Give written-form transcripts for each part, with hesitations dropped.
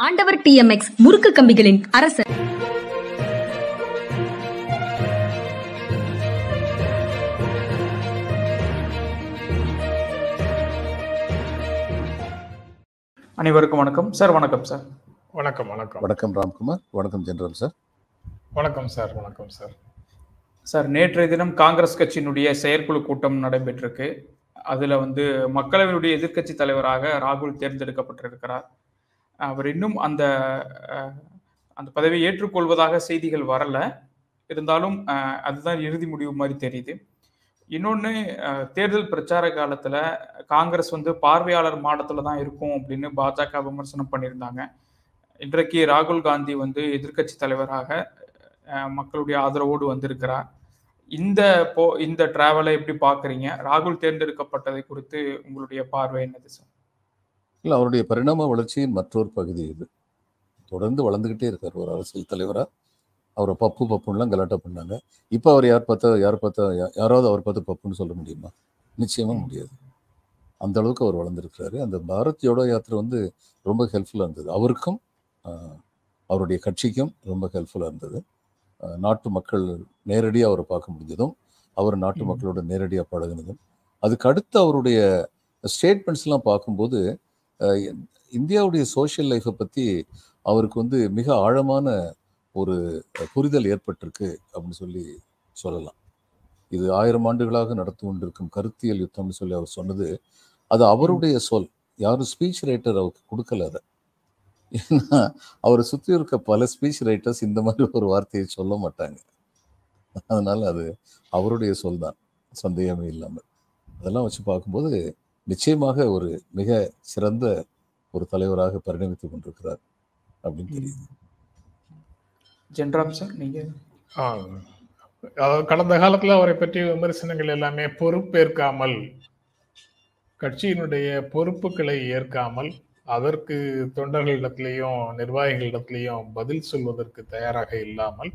ஆண்டவர் TMX முறுக்கு கம்பிகளின் அரசர். அனைவருக்கும் வணக்கம் சார். வணக்கம் சார். வணக்கம். வணக்கம். வணக்கம் ராம்குமார். வணக்கம் ஜெனரல் சார். வணக்கம் சார். வணக்கம் சார். சார், நேற்றைய தினம் காங்கிரஸ் கட்சியினுடைய செயற்குழு கூட்டம் நடைபெற்றிருக்கு. அதுல மக்களவையுடைய எதிர்க்கட்சி தலைவராக ராகுல் தேர்ந்தெடுக்கப்பட்டிருக்கிறார். அவர் இன்னும் அந்த பதவியை ஏற்றுக்கொள்வதாக செய்திகள் வரல. இருந்தாலும் அதுதான் இறுதி முடிவு மாதிரி தெரியுது. இன்னொன்று, தேர்தல் பிரச்சார காலத்தில் காங்கிரஸ் பார்வையாளர் மாடத்தில் தான் இருக்கும் அப்படின்னு பாஜக விமர்சனம் பண்ணியிருந்தாங்க. இன்றைக்கு ராகுல் காந்தி எதிர்க்கட்சி தலைவராக மக்களுடைய ஆதரவோடு வந்திருக்கிறார். இந்த டிராவலை எப்படி பார்க்குறீங்க? ராகுல் தேர்ந்தெடுக்கப்பட்டதை குறித்து உங்களுடைய பார்வை என்னது சார்? இல்லை, அவருடைய பரிணாம வளர்ச்சியின் மற்றொரு பகுதி இது. தொடர்ந்து வளர்ந்துக்கிட்டே இருக்கார் ஒரு அரசியல் தலைவராக. அவரை பப்புலாம் கலாட்டா பண்ணாங்க. இப்போ அவர் யாராவது அவர் பார்த்து பப்புன்னு சொல்ல முடியுமா? நிச்சயமாக முடியாது. அந்த அளவுக்கு அவர் வளர்ந்துருக்கிறாரு. அந்த பாரத் ஜோடோ யாத்திரை ரொம்ப ஹெல்ப்ஃபுல்லாக இருந்தது. அவருக்கும் அவருடைய கட்சிக்கும் ரொம்ப ஹெல்ப்ஃபுல்லாக இருந்தது. நாட்டு மக்கள் நேரடியாக அவரை பார்க்க முடிஞ்சதும், அவர் நாட்டு மக்களோட நேரடியாக பழகினதும், அதுக்கு அடுத்து அவருடைய ஸ்டேட்மெண்ட்ஸ்லாம் பார்க்கும்போது இந்தியாவுடைய சோஷியல் லைஃப்பை பற்றி அவருக்கு மிக ஆழமான ஒரு புரிதல் ஏற்பட்டிருக்கு அப்படின்னு சொல்லலாம். இது 1000 ஆண்டுகளாக நடந்து கொண்டிருக்கும் கருத்தியல் யுத்தம்னு சொல்லி அவர் சொன்னது, அது அவருடைய சொல். யாரும் ஸ்பீச் ரைட்டர் அவருக்கு கொடுக்கல அதை. ஏன்னா அவரை சுற்றி இருக்க பல ஸ்பீச் ரைட்டர்ஸ் இந்த மாதிரி ஒரு வார்த்தையை சொல்ல மாட்டாங்க. அதனால அது அவருடைய சொல் தான், சந்தேகமே இல்லாமல். அதெல்லாம் வச்சு பார்க்கும்போது நிச்சயமாக ஒரு மிக சிறந்த ஒரு தலைவராக பரிணமித்துக் கொண்டிருக்கிறார் அப்படின்னு தெரியுது. ஜென்ராம் சார், நீங்க கடந்த காலத்துல அவரை பற்றி விமர்சனங்கள் எல்லாமே பொறுப்பேற்காமல், கட்சியினுடைய பொறுப்புகளை ஏற்காமல், அதற்கு தொண்டர்களிடத்திலையும் நிர்வாகிகளிடத்திலையும் பதில் சொல்வதற்கு தயாராக இல்லாமல்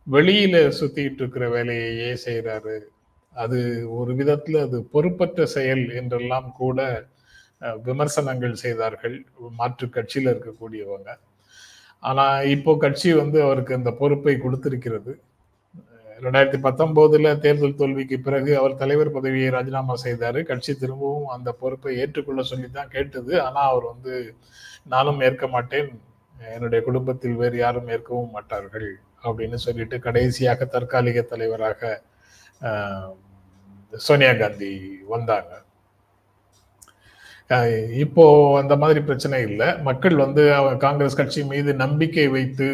வெளியில சுத்திட்டு இருக்கிற வேலையையே செய்யறாரு. அது ஒரு விதத்துல அது பொறுப்பற்ற செயல் என்றெல்லாம் கூட விமர்சனங்கள் செய்தார்கள் மாற்று கட்சியில இருக்கக்கூடியவங்க. ஆனா இப்போ கட்சி அவருக்கு அந்த பொறுப்பை கொடுத்திருக்கிறது. 2019 தேர்தல் தோல்விக்கு பிறகு அவர் தலைவர் பதவியை ராஜினாமா செய்தாரு. கட்சி திரும்பவும் அந்த பொறுப்பை ஏற்றுக்கொள்ள சொல்லித்தான் கேட்டது. ஆனா அவர் நானும் ஏற்க மாட்டேன், என்னுடைய குடும்பத்தில் வேறு யாரும் ஏற்கவும் மாட்டார்கள் அப்படின்னு சொல்லிட்டு கடைசியாக தற்காலிக தலைவராக சோனியா காந்தி வந்தாங்க. இப்போ அந்த மாதிரி பிரச்சனை இல்லை. மக்கள் காங்கிரஸ் கட்சி மீது நம்பிக்கை வைத்து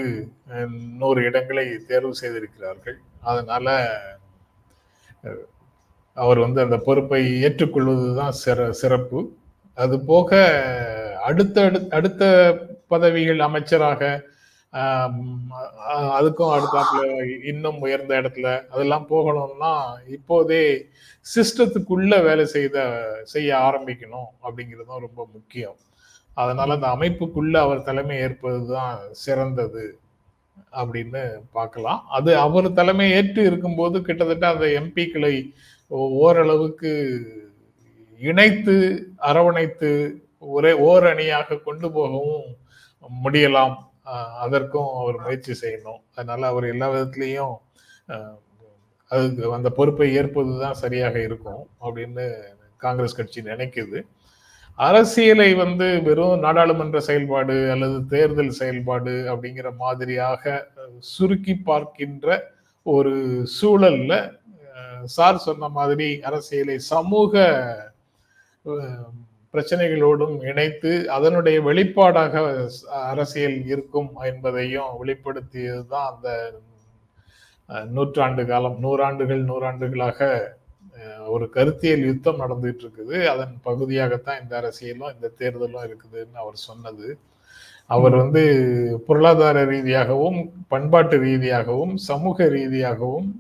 100 இடங்களை தேர்வு செய்திருக்கிறார்கள். அதனால அவர் அந்த பொறுப்பை ஏற்றுக்கொள்வதுதான் சிறப்பு. அது போக அடுத்த பதவிகள், அமைச்சராக, அதுக்கும் அடுத்தாப்புல இன்னும் உயர்ந்த இடத்துல அதெல்லாம் போகணும்னா இப்போதே சிஸ்டத்துக்குள்ள வேலை செய்ய ஆரம்பிக்கணும் அப்படிங்கிறதும் ரொம்ப முக்கியம். அதனால அந்த அமைப்புக்குள்ள அவர் தலைமை ஏற்பதுதான் சிறந்தது அப்படின்னு பார்க்கலாம். அது அவர் தலைமை ஏற்று இருக்கும்போது கிட்டத்தட்ட அந்த எம்பிக்களை ஓரளவுக்கு இணைத்து அரவணைத்து ஓர் அணியாக கொண்டு போகவும் முடியலாம். அதற்கும் அவர் முயற்சி செய்யணும். அதனால அவர் எல்லா விதத்திலையும் அதுக்கு அந்த பொறுப்பை ஏற்பதுதான் சரியாக இருக்கும் அப்படின்னு காங்கிரஸ் கட்சி நினைக்குது. அரசியலை வெறும் நாடாளுமன்ற செயல்பாடு அல்லது தேர்தல் செயல்பாடு அப்படிங்கிற மாதிரியாக சுருக்கி பார்க்கின்ற ஒரு சூழல்ல சார் சொன்ன மாதிரி அரசியலை சமூக பிரச்சனைகளோடும் இணைத்து அதனுடைய வெளிப்பாடாக அரசியல் இருக்கும் என்பதையும் வெளிப்படுத்தியதுதான் அந்த 100 ஆண்டுகளாக ஒரு கருத்தியல் யுத்தம் நடந்துட்டு இருக்குது. அதன் பகுதியாகத்தான் இந்த அரசியலும் இந்த தேர்தலும் இருக்குதுன்னு அவர் சொன்னது. அவர் பொருளாதார ரீதியாகவும், பண்பாட்டு ரீதியாகவும், சமூக ரீதியாகவும்,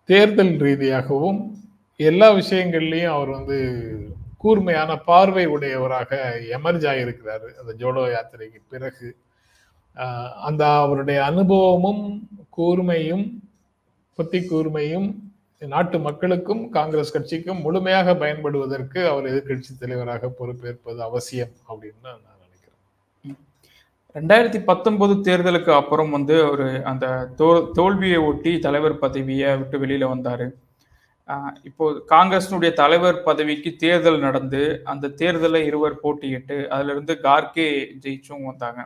தேர்தல் ரீதியாகவும் எல்லா விஷயங்கள்லயும் அவர் கூர்மையான பார்வை உடையவராக எமர்ஜ் ஆகியிருக்கிறாரு அந்த ஜோடோ யாத்திரைக்கு பிறகு. அந்த அவருடைய அனுபவமும் கூர்மையும் புத்தி கூர்மையும் நாட்டு மக்களுக்கும் காங்கிரஸ் கட்சிக்கும் முழுமையாக பயன்படுவதற்கு அவர் எதிர்கட்சி தலைவராக பொறுப்பேற்பது அவசியம் அப்படின்னு நான் நினைக்கிறேன். 2019 தேர்தலுக்கு அப்புறம் வந்து ஒரு அந்த தோல்வியை ஒட்டி தலைவர் பதவியை விட்டு வெளியில வந்தாரு. இப்போ காங்கிரஸினுடைய தலைவர் பதவிக்கு தேர்தல் நடந்து அந்த தேர்தலை இருவர் போட்டியிட்டு அதுல இருந்து கார்கே ஜெயிச்சும் வந்தாங்க.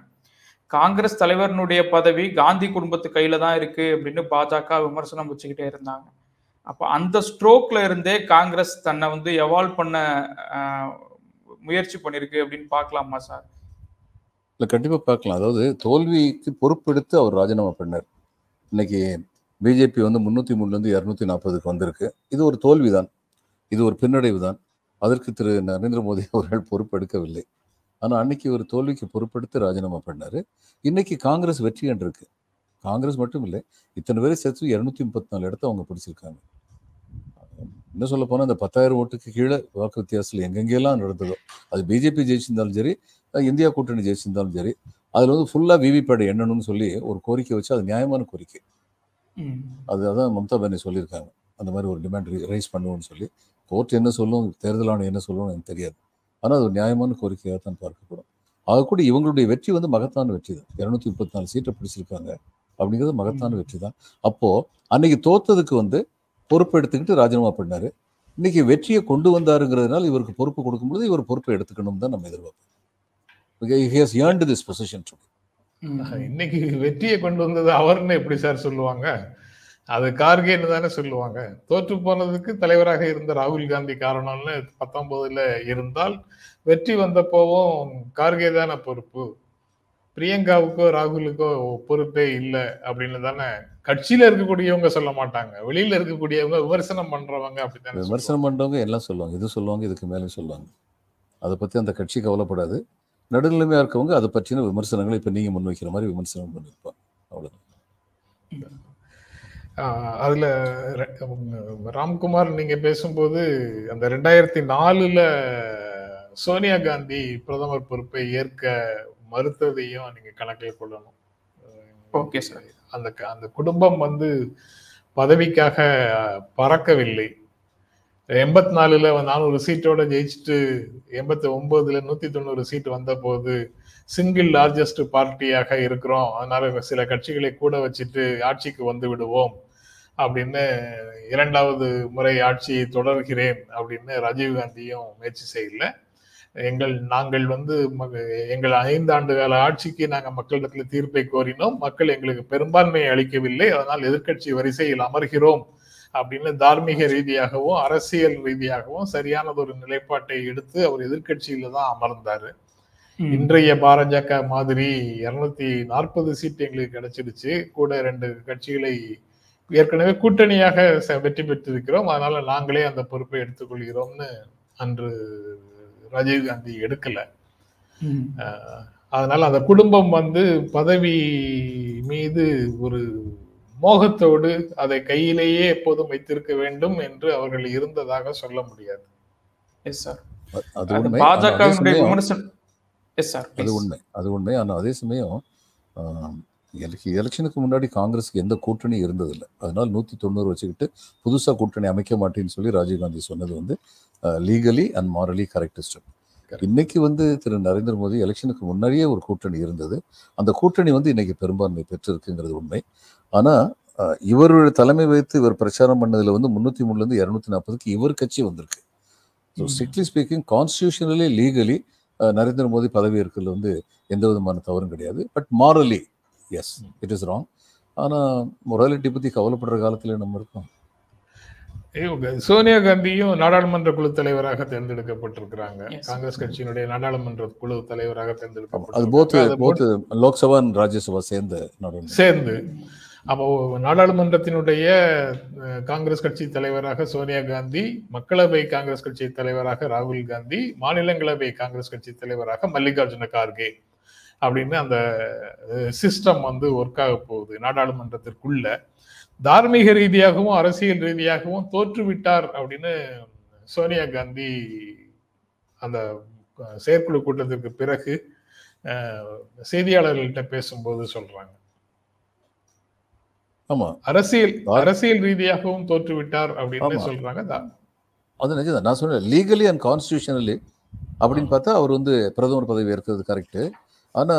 காங்கிரஸ் தலைவர்னுடைய பதவி காந்தி குடும்பத்து கையில தான் இருக்கு அப்படின்னு பாஜக விமர்சனம் வச்சுக்கிட்டே இருந்தாங்க. அப்ப அந்த ஸ்ட்ரோக்ல இருந்தே காங்கிரஸ் தன்னை வந்து எவால்வ் பண்ண முயற்சி பண்ணிருக்கு அப்படின்னு பார்க்கலாமா சார்? இல்லை, கண்டிப்பாக பார்க்கலாம். அதாவது தோல்விக்கு பொறுப்பெடுத்து அவர் ராஜினாமா பண்ணார். இன்னைக்கு பிஜேபி வந்து 303லேருந்து 240க்கு வந்திருக்கு. இது ஒரு தோல்வி தான், இது ஒரு பின்னடைவு தான். அதற்கு திரு நரேந்திர மோடி அவர்கள் பொறுப்பெடுக்கவில்லை. ஆனால் அன்னைக்கு ஒரு தோல்விக்கு பொறுப்பெடுத்து ராஜினாமா பண்ணார். இன்னைக்கு காங்கிரஸ் வெற்றி கண்டிருக்கு. காங்கிரஸ் மட்டும் இல்லை, இத்தனை பேரை சேர்த்து 234 இடத்த அவங்க பிடிச்சிருக்காங்க. என்ன சொல்ல போனால் இந்த 10,000 ஓட்டுக்கு கீழே வாக்கு வித்தியாசத்தில் எங்கெங்கெல்லாம் நடந்ததோ, அது பிஜேபி ஜெயிச்சிருந்தாலும் சரி, இந்தியா கூட்டணி ஜெயிச்சிருந்தாலும் சரி, அதில் வந்து ஃபுல்லாக விவிபேட் எண்ணணும்னு சொல்லி ஒரு கோரிக்கை வச்சு, அது நியாயமான கோரிக்கை. அதான் மம்தா பானர்ஜி சொல்லியிருக்காங்க, அந்த மாதிரி ஒரு டிமாண்ட் ரைஸ் பண்ணுவோம்னு சொல்லி. கோர்ட் என்ன சொல்லும், தேர்தல் ஆணையம் என்ன சொல்லும் எனக்கு தெரியாது. ஆனால் அது ஒரு நியாயமான கோரிக்கையாக தான் பார்க்கப்படும். அது கூட இவங்களுடைய வெற்றி வந்து மகத்தான வெற்றி தான். 234 சீட்டை பிடிச்சிருக்காங்க அப்படிங்கிறது மகத்தான வெற்றி தான். அப்போது அன்னைக்கு தோத்ததுக்கு வந்து பொறுப்பு எடுத்துக்கிட்டு ராஜினாமா பண்ணார். இன்னைக்கு வெற்றியை கொண்டு வந்தாருங்கிறதுனால இவருக்கு பொறுப்பு கொடுக்கும்போது இவர் பொறுப்பை எடுத்துக்கணும் தான் நம்ம எதிர்பார்ப்போம். இன்னைக்கு வெற்றியை கொண்டு வந்தது அவர்னு எப்படி சார் சொல்லுவாங்க? அது கார்கேன்னு தானே சொல்லுவாங்க. தோற்று போனதுக்கு தலைவராக இருந்த ராகுல் காந்தி காரணம்னு 19 இருந்தால், வெற்றி வந்தப்போவும் கார்கே தானே பொறுப்பு, பிரியங்காவுக்கோ ராகுலுக்கோ பொறுப்பே இல்லை அப்படின்னு தானே கட்சியில இருக்கக்கூடியவங்க சொல்ல மாட்டாங்க. வெளியில இருக்கக்கூடியவங்க விமர்சனம் பண்றவங்க அப்படித்தானே விமர்சனம் பண்றவங்க எல்லாம் சொல்லுவாங்க, இது சொல்லுவாங்க, இதுக்கு மேலே சொல்லுவாங்க. அதை பத்தி அந்த கட்சி கவலைப்படாது. நடுநிலைமையா இருக்கவங்க அதை பற்றின விமர்சனங்களை இப்ப நீங்க முன்வைக்கிற மாதிரி விமர்சனம் பண்ணிருப்பாங்க. அவ்வளவுதான். அதுல ராம்குமார் நீங்க பேசும்போது அந்த 2004 சோனியா காந்தி பிரதமர் பொறுப்பை ஏற்க மறுத்ததையும் நீங்க கணக்கில் கொள்ளணும். Okay sir. அந்த குடும்பம் வந்து பதவிக்காக பறக்கவில்லை. 84 400 சீட்டோட ஜெயிச்சுட்டு 89 190 சீட் வந்த போது சிங்கிள் லார்ஜஸ்ட் பார்ட்டியாக இருக்கிறோம், அதனால சில கட்சிகளை கூட வச்சுட்டு ஆட்சிக்கு வந்து விடுவோம் அப்படின்னு 2வது முறை ஆட்சியை தொடர்கிறேன் அப்படின்னு ராஜீவ்காந்தியும் முயற்சி செய்யல. நாங்கள் வந்து எங்கள் 5 ஆண்டு கால ஆட்சிக்கு நாங்கள் மக்களிடத்துல தீர்ப்பை கோரினோம், மக்கள் எங்களுக்கு பெரும்பான்மையை அளிக்கவில்லை, அதனால் எதிர்கட்சி வரிசையில் அமர்கிறோம் அப்படின்னு தார்மீக ரீதியாகவும் அரசியல் ரீதியாகவும் சரியானது ஒரு நிலைப்பாட்டை எடுத்து அவர் எதிர்கட்சியில தான் அமர்ந்தாரு. இன்றைய பாஜக மாதிரி 240 சீட் எங்களுக்கு கிடைச்சிடுச்சு, கூட 2 கட்சிகளை ஏற்கனவே கூட்டணியாக வெற்றி பெற்றிருக்கிறோம், அதனால நாங்களே அந்த பொறுப்பை எடுத்துக்கொள்கிறோம்னு அன்று ராஜீவ்காந்தி எடுக்கல. அதனால அந்த குடும்பம் வந்து பதவி மீது ஒரு மோகத்தோடு அதை கையிலேயே எப்போதும் வைத்திருக்க வேண்டும் என்று அவர்கள் இருந்ததாக சொல்ல முடியாது. அது உண்மை. ஆனால் அதே சமயம் எலெக்ஷனுக்கு முன்னாடி காங்கிரஸுக்கு எந்த கூட்டணி இருந்ததில்லை, அதனால 190 வச்சுக்கிட்டு புதுசா கூட்டணி அமைக்க மாட்டேன்னு சொல்லி ராஜீவ்காந்தி சொன்னது வந்து legally and morally correct step. இன்னைக்கு வந்து திரு நரேந்திர மோடி எலெக்ஷனுக்கு முன்னாடியே ஒரு கூட்டணி இருந்தது, அந்த கூட்டணி வந்து இன்னைக்கு பெரும்பான்மை பெற்றிருக்குங்கிறது உண்மை. ஆனா இவருடைய தலைமை வைத்து இவர் பிரச்சாரம் பண்ணதுல வந்து 303லேருந்து 240க்கு இவர் கட்சி வந்திருக்கு. So strictly speaking constitutionally legally Narendra Modi பதவி இருக்கிறதுல வந்து எந்த விதமான தவறும் கிடையாது. But morally S it is wrong. ஆனா மொராலிட்டி பத்தி கவலைப்படுற காலத்துல நம்ம இருக்கோம். சோனியா காந்தியும் நாடாளுமன்ற குழு தலைவராக தேர்ந்தெடுக்கப்பட்டிருக்கிறாங்க. காங்கிரஸ் கட்சியினுடைய நாடாளுமன்ற குழு தலைவராக தேர்ந்தெடுக்கப்பட்டு லோக்சபா ராஜ்யசபா சேர்ந்து அப்போ நாடாளுமன்றத்தினுடைய காங்கிரஸ் கட்சி தலைவராக சோனியா காந்தி, மக்களவை காங்கிரஸ் கட்சி தலைவராக ராகுல் காந்தி, மாநிலங்களவை காங்கிரஸ் கட்சி தலைவராக மல்லிகார்ஜுன கார்கே அப்படின்னு அந்த சிஸ்டம் வந்து ஒர்க் ஆக போகுது. நாடாளுமன்றத்திற்குள்ள தார்மீக ரீதியாகவும் அரசியல் ரீதியாகவும் தோற்றுவிட்டார் அப்படின்னு சோனியா காந்தி அந்த செயற்குழு கூட்டத்திற்கு பிறகு செய்தியாளர்கள்ட்ட பேசும்போது சொல்றாங்க. ஆமா, அரசியல் ரீதியாகவும் தோற்றுவிட்டார் அப்படின்னு சொல்றாங்க. அது நிஜம்தான். நான் சொன்னேன் லீகலி அண்ட் கான்ஸ்டியூஷனலி அப்படின்னு பார்த்தா அவர் வந்து பிரதமர் பதவி ஏற்கிறது கரெக்டு. ஆனா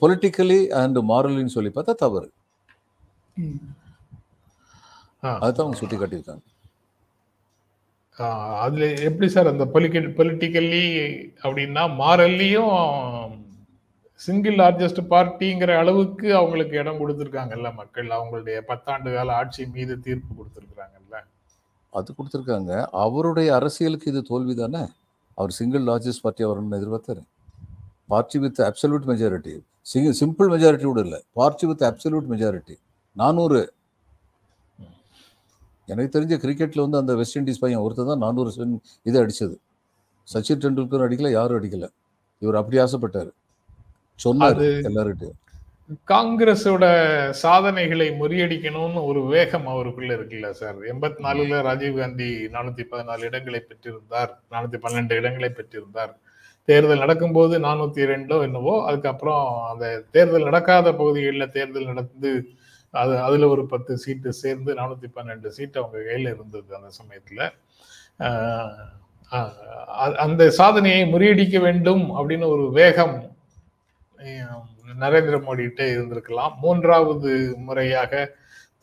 பொலிட்டிக்கலி அண்ட் மாரலின்னு சொல்லி பார்த்தா தவறு. அதுதான் அவங்க சுட்டி காட்டியிருக்காங்க. அதுல எப்படி சார் அந்த பொலிட்டிக்கல்லி அப்படின்னா மாரல்லையும் சிங்கிள் லார்ஜஸ்ட் பார்ட்டிங்கிற அளவுக்கு அவங்களுக்கு இடம் கொடுத்துருக்காங்கல்ல மக்கள், அவங்களுடைய 10 ஆண்டு கால ஆட்சி மீது தீர்ப்பு கொடுத்துருக்காங்கல்ல. அது கொடுத்துருக்காங்க. அவருடைய அரசியலுக்கு இது தோல்வி தானே. அவர் சிங்கிள் லார்ஜஸ்ட் பார்ட்டி வரணும்னு எதிர்பார்த்தாரு. Party with absolute majority, simple majority கூட இல்லை, பார்ட்டி வித் அப்சல்யூட் மெஜாரிட்டி 400. எனக்கு தெரிஞ்ச கிரிக்கெட்டில் வந்து அந்த வெஸ்ட் இண்டீஸ் பையன் ஒருத்தர் தான் 400 இதை அடித்தது. சச்சின் டெண்டுல்கர் அடிக்கல, யாரும் அடிக்கல. இவர் அப்படி ஆசைப்பட்டார், சொன்னார் எல்லார்கிட்டையும். காங்கிரஸோட சாதனைகளை முறியடிக்கணும்னு ஒரு வேகம் அவருக்குள்ள இருக்குல்ல சார். 84ல ராஜீவ்காந்தி 414 இடங்களை பெற்றிருந்தார், 412 இடங்களை பெற்றிருந்தார். தேர்தல் நடக்கும்போது 402 என்னவோ. அதுக்கப்புறம் அந்த தேர்தல் நடக்காத பகுதிகளில் தேர்தல் நடந்து அதுல ஒரு 10 சீட்டு சேர்ந்து 412 சீட்டு அவங்க கையில இருந்தது அந்த சமயத்துல. அந்த சாதனையை முறியடிக்க வேண்டும் அப்படின்னு ஒரு வேகம் நரேந்திர மோடி கிட்ட இருந்திருக்கலாம். 3வது முறையாக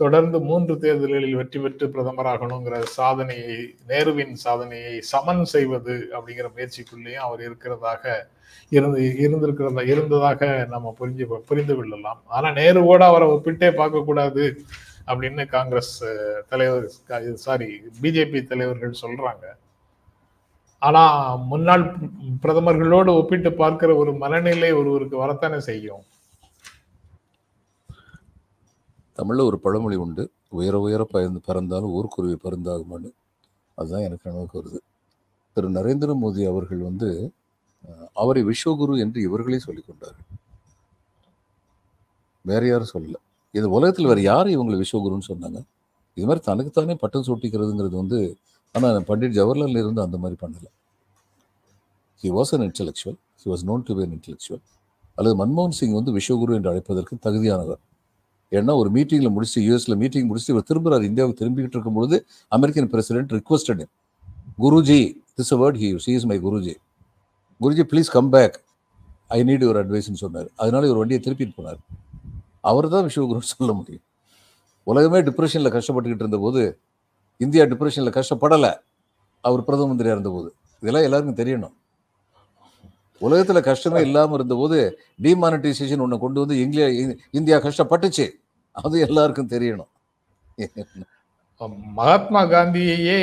தொடர்ந்து 3 தேர்தல்களில் வெற்றி பெற்று பிரதமராகணுங்கிற சாதனையை, நேருவின் சாதனையை சமன் செய்வது அப்படிங்கிற முயற்சிக்குள்ளேயும் அவர் இருந்ததாக நம்ம புரிந்து கொள்ளலாம். ஆனா நேருவோட அவரை ஒப்பிட்டே பார்க்க கூடாது அப்படின்னு காங்கிரஸ் பிஜேபி தலைவர்கள் சொல்றாங்க. ஆனா முன்னாள் பிரதமர்களோடு ஒப்பிட்டு பார்க்கிற ஒரு மனநிலை ஒருவருக்கு வரத்தானே செய்யும். தமிழ்ல ஒரு பழமொழி உண்டு, உயர உயர பறந்தாலும் ஊர்க்குருவி பறந்தாகுமான்னு. அதுதான் எனக்கு நினைவுக்கு வருது. திரு நரேந்திர மோடி அவர்கள் வந்து அவரை விஸ்வகுரு என்று இவர்களே சொல்லிக் கொண்டார்கள், வேற யாரும் சொல்லல. இது உலகத்தில் வேற யாரும் இவங்களை விஸ்வகுருன்னு சொன்னாங்க? இது மாதிரி தனக்குத்தானே பட்டம் சூட்டிக்கிறதுங்கிறது வந்து, ஆனால் பண்டிட் ஜவஹர்லால் இருந்து அந்த மாதிரி பண்ணலை. He was an intellectual, he was known to be an intellectual. அல்லது மன்மோகன் சிங் வந்து விஸ்வகுரு என்று அழைப்பதற்கு தகுதியானவர். ஏன்னா ஒரு மீட்டிங்கில் முடிச்சு, யூஎஸ்ல மீட்டிங் முடிச்சுட்டு இவர் திரும்புறாரு, இந்தியாவுக்கு திரும்பிக்கிட்டு இருக்கும் பொழுது American president requested him, Guruji, this word he use, he is my Guruji, Guruji please come back, I need your அட்வைஸ்ன்னு சொன்னார். அதனால இவர் வண்டியை திருப்பிட்டு போனார். அவர் தான் விஸ்வகுருன்னு சொல்ல முடியும். உலகமே டிப்ரெஷனில் கஷ்டப்பட்டுக்கிட்டு இருந்தபோது, இந்தியா டிப்ரெஷனில் கஷ்டப்படலை அவர் பிரதம மந்திரியாக இருந்தபோது. இதெல்லாம் எல்லாருக்கும் தெரியணும். உலகத்தில் கஷ்டமே இல்லாமல் இருந்தபோது டிமானிட்டைசேஷன் ஒன்று கொண்டு வந்து இந்தியா கஷ்டப்பட்டுச்சு, அது எல்லாருக்கும் தெரியணும். மகாத்மா காந்தியையே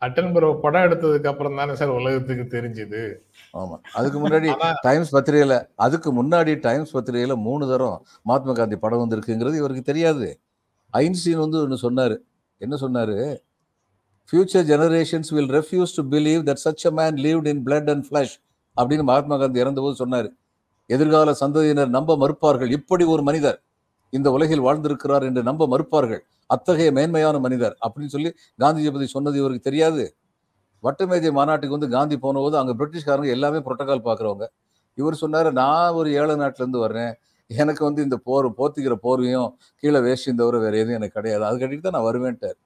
அட்டன்பரோ படம் எடுத்ததுக்கு அப்புறம் தானே சார் உலகத்துக்கு தெரிஞ்சது. ஆமா, அதுக்கு முன்னாடி டைம்ஸ் பத்திரிகையில, அதுக்கு முன்னாடி டைம்ஸ் பத்திரிகையில 3 தரம் மகாத்மா காந்தி படம் வந்திருக்குங்கிறது இவருக்கு தெரியாது. ஐன்ஸ்டீன் வந்து ஒன்று சொன்னாரு, என்ன சொன்னாரு, future generations will refuse to believe that such a man lived in blood and flush அப்படின்னு மகாத்மா காந்தி இறந்தபோது சொன்னார். எதிர்கால சந்ததியினர் நம்ப மறுப்பார்கள், இப்படி ஒரு மனிதர் இந்த உலகில் வாழ்ந்திருக்கிறார் என்று நம்ப மறுப்பார்கள், அத்தகைய மேன்மையான மனிதர் அப்படின்னு சொல்லி காந்திஜி பற்றி சொன்னது இவருக்கு தெரியாது. வட்டமேஜை மாநாட்டுக்கு வந்து காந்தி போனபோது அங்கே பிரிட்டிஷ்காரங்க எல்லாமே புரோட்டோகால் பார்க்குறவங்க. இவர் சொன்னார், நான் ஒரு ஏழை நாட்டிலேருந்து வர்றேன், எனக்கு வந்து இந்த போர்த்திக்கிற போர்வையும் கீழே வேஷ்டியும் தவிர வேறு எதுவும் எனக்கு கிடையாது, அது கட்டிட்டு தான் நான் வருவேன்ட்டார்.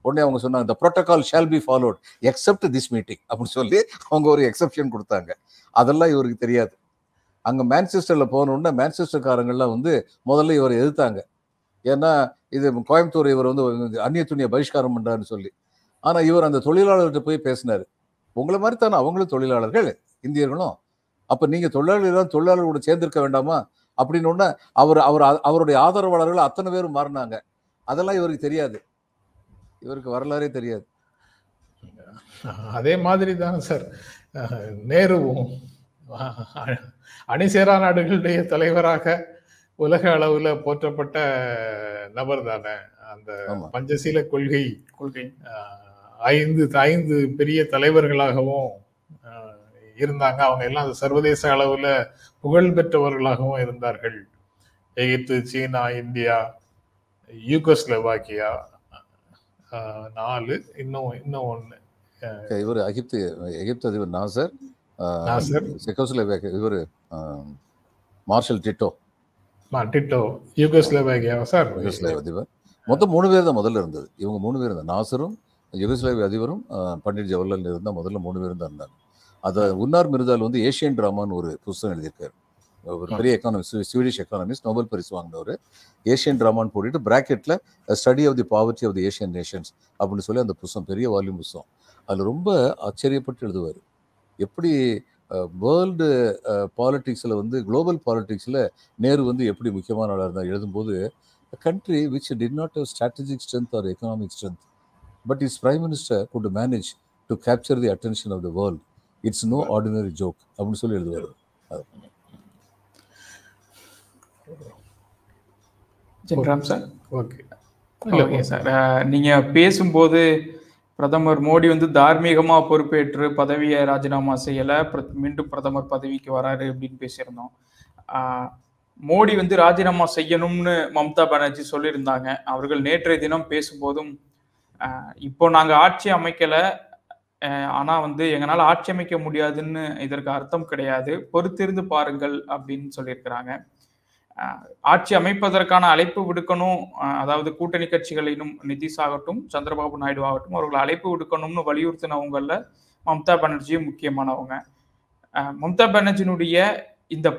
உடனே அவங்க சொன்னாங்க, the protocol shall be followed except this meeting அப்படின்னு சொல்லி அவங்க ஒரு எக்ஸப்ஷன் கொடுத்தாங்க. அதெல்லாம் இவருக்கு தெரியாது. அங்கே மான்செஸ்டரில் போனோன்னா மான்செஸ்டர்காரங்கள்லாம் வந்து முதல்ல இவரை எதிர்த்தாங்க. ஏன்னா இது கோயம்புத்தூர் இவர் வந்து அந்நிய துணியை பகிஷ்காரம் பண்ணுறாருன்னு சொல்லி. ஆனால் இவர் அந்த தொழிலாளர்கிட்ட போய் பேசினார், உங்களை மாதிரி தானே அவங்களும் தொழிலாளர்கள் இந்தியர்களும், அப்போ நீங்கள் தொழிலாளர்களோட சேர்ந்திருக்க வேண்டாமா அப்படின்னு ஒன்று அவருடைய ஆதரவாளர்கள் அத்தனை பேரும் மாறினாங்க. அதெல்லாம் இவருக்கு தெரியாது, இவருக்கு வரலாறே தெரியாது. அதே மாதிரி தானே சார் நேருவும் அணிசேரா நாடுகளுடைய தலைவராக உலக அளவுல போற்றப்பட்ட நபர் தானே. அந்த பஞ்சசீல கொள்கை 5 பெரிய தலைவர்களாகவும் இருந்தாங்க. அவங்க எல்லாம் சர்வதேச அளவுல புகழ் பெற்றவர்களாகவும் இருந்தார்கள். எகிப்து, சீனா, இந்தியா, யூகோஸ்லோவாக்கியா 4, இன்னும் 1. இவர் எகிப்து அதிபர் நாசர், செக்கோஸ்லோவேக்கியா இவர் மார்ஷல் டிட்டோ, யூகோஸ்லோவேக்கியா சார் அதிபர். மொத்தம் 3 பேர் தான் முதல்ல இருந்தது. இவங்க 3 பேர் இருந்தாங்க, நாசரும் யூகோஸ்லாவிய அதிபரும் பண்டிட் ஜவஹர்லால் இருந்தால் முதல்ல 3 பேரும் தான் இருந்தாங்க. அதை உன்னார் மிர்சால் வந்து ஏஷியன் டிராமான்னு ஒரு புத்தகம் எழுதியிருக்காரு. ஒரு பெரிய எக்கானமிஸ்ட், ஸ்வீடிஷ் எக்கானமிஸ்ட், நோபல் பரிசு வாங்கினவர். ஏஷியன் ட்ராமான்னு போட்டுட்டு பிராக்கெட்டில் study of the poverty of the Asian nations அப்படின்னு சொல்லி அந்த புத்தகம், பெரிய வால்யூம் புத்தகம். அதில் ரொம்ப ஆச்சரியப்பட்டு எழுதுவார். எப்படி வேர்ல்டு பாலிட்டிக்ஸில் வந்து குளோபல் பாலிட்டிக்ஸில் நேரு வந்து எப்படி முக்கியமான ஆளாக இருந்தால் எழுதும்போது, a country which did not have strategic strength or economic strength, but its prime minister could manage to capture the attention of the world. It's no ordinary joke அப்படின்னு சொல்லி எழுதுவார். Jenram sir. Okay okay sir, நீங்கள் பேசும்போது பிரதமர் மோடி வந்து தார்மீகமாக பொறுப்பேற்று பதவியை ராஜினாமா செய்யலை, மீண்டும் பிரதமர் பதவிக்கு வராரு அப்படின்னு பேசியிருந்தோம். மோடி வந்து ராஜினாமா செய்யணும்னு மம்தா பானர்ஜி சொல்லியிருந்தாங்க. அவர்கள் நேற்றைய தினம் பேசும்போதும் இப்போ நாங்கள் ஆட்சி அமைக்கலை, ஆனால் வந்து எங்களால் ஆட்சி அமைக்க முடியாதுன்னு இதற்கு அர்த்தம் கிடையாது, பொறுத்திருந்து பாருங்கள் அப்படின்னு சொல்லியிருக்கிறாங்க. ஆட்சி அமைப்பதற்கான அழைப்பு விடுக்கணும், அதாவது கூட்டணி கட்சிகளிலும் நிதிஷ் ஆகட்டும் சந்திரபாபு நாயுடு ஆகட்டும் அவர்களை அழைப்பு விடுக்கணும்னு வலியுறுத்தினவங்கள மம்தா பானர்ஜியும் முக்கியமானவங்க. மம்தா பானர்ஜியினுடைய இந்த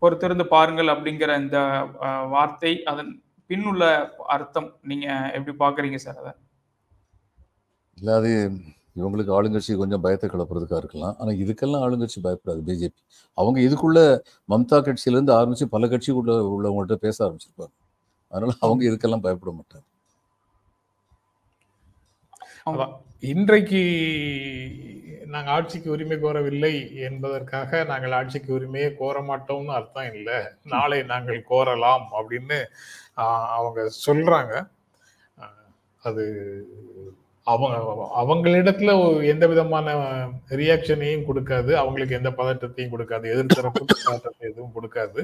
பொறுத்திருந்து பாருங்கள் அப்படிங்கிற இந்த வார்த்தை, அதன் பின்னுள்ள அர்த்தம் நீங்க எப்படி பாக்குறீங்க சார்? அதை இல்லை, அது இவங்களுக்கு ஆளுங்கட்சி கொஞ்சம் பயத்தை கிளப்புறதுக்காக இருக்கலாம். ஆனால் இதுக்கெல்லாம் ஆளுங்கட்சி பயப்படாது. பிஜேபி அவங்க இதுக்குள்ள மம்தா கட்சியிலேருந்து ஆரம்பித்து பல கட்சிக்குள்ள உள்ளவங்கள்ட்ட பேச ஆரம்பிச்சிருப்பாங்க. அதனால அவங்க இதுக்கெல்லாம் பயப்பட மாட்டாங்க. இன்றைக்கு நாங்கள் ஆட்சிக்கு உரிமை கோரவில்லை என்பதற்காக நாங்கள் ஆட்சிக்கு உரிமையை கோர மாட்டோம்னு அர்த்தம் இல்லை. நாளை நாங்கள் கோரலாம் அப்படின்னு அவங்க சொல்றாங்க. அது அவங்களிடத்துல எந்த விதமான ரியாக்ஷனையும் கொடுக்காது, அவங்களுக்கு எந்த பதட்டத்தையும் கொடுக்காது, எதிர்த்தரப்பு பதட்டத்தை எதுவும் கொடுக்காது.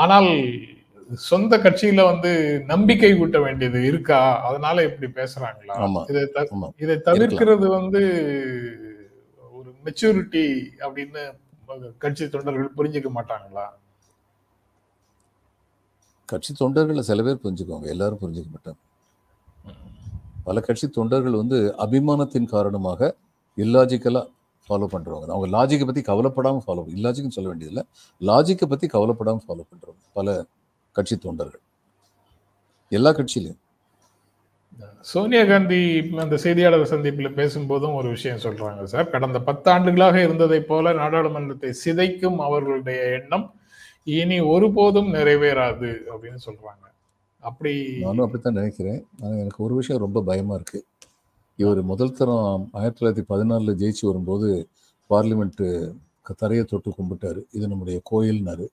ஆனால் சொந்த கட்சியில வந்து நம்பிக்கை கூட்ட வேண்டியது இருக்கா, அதனால இப்படி பேசுறாங்களா? இதை தவிர்க்கிறது வந்து ஒரு மெச்சூரிட்டி அப்படின்னு கட்சி தொண்டர்கள் புரிஞ்சுக்க மாட்டாங்களா? கட்சி தொண்டர்கள் சில பேர் புரிஞ்சுக்குவாங்க, எல்லாரும் புரிஞ்சுக்க மாட்டாங்க. பல கட்சி தொண்டர்கள் வந்து அபிமானத்தின் காரணமாக இல்லாஜிக்கலாக ஃபாலோ பண்ணுறவங்க. அவங்க லாஜிக்கை பற்றி கவலைப்படாமல் ஃபாலோ, இல்லாஜிக்னு சொல்ல வேண்டியதில்லை, லாஜிக்கை பற்றி கவலைப்படாமல் ஃபாலோ பண்ணுறவங்க பல கட்சி தொண்டர்கள், எல்லா கட்சியிலையும். சோனியா காந்தி அந்த செய்தியாளர் சந்திப்பில் பேசும்போதும் ஒரு விஷயம் சொல்றாங்க சார். கடந்த 10 ஆண்டுகளாக இருந்ததை போல நாடாளுமன்றத்தை சிதைக்கும் அவர்களுடைய எண்ணம் இனி ஒருபோதும் நிறைவேறாது அப்படின்னு சொல்றாங்க. அப்படி நானும் அப்படித்தான் நினைக்கிறேன். ஆனால் எனக்கு ஒரு விஷயம் ரொம்ப பயமா இருக்கு. இவர் முதல் தரம் 1914 ஜெயிச்சு வரும்போது பார்லிமெண்ட்டு தரையை தொட்டு கும்பிட்டாரு, இது நம்முடைய கோயில்னாரு.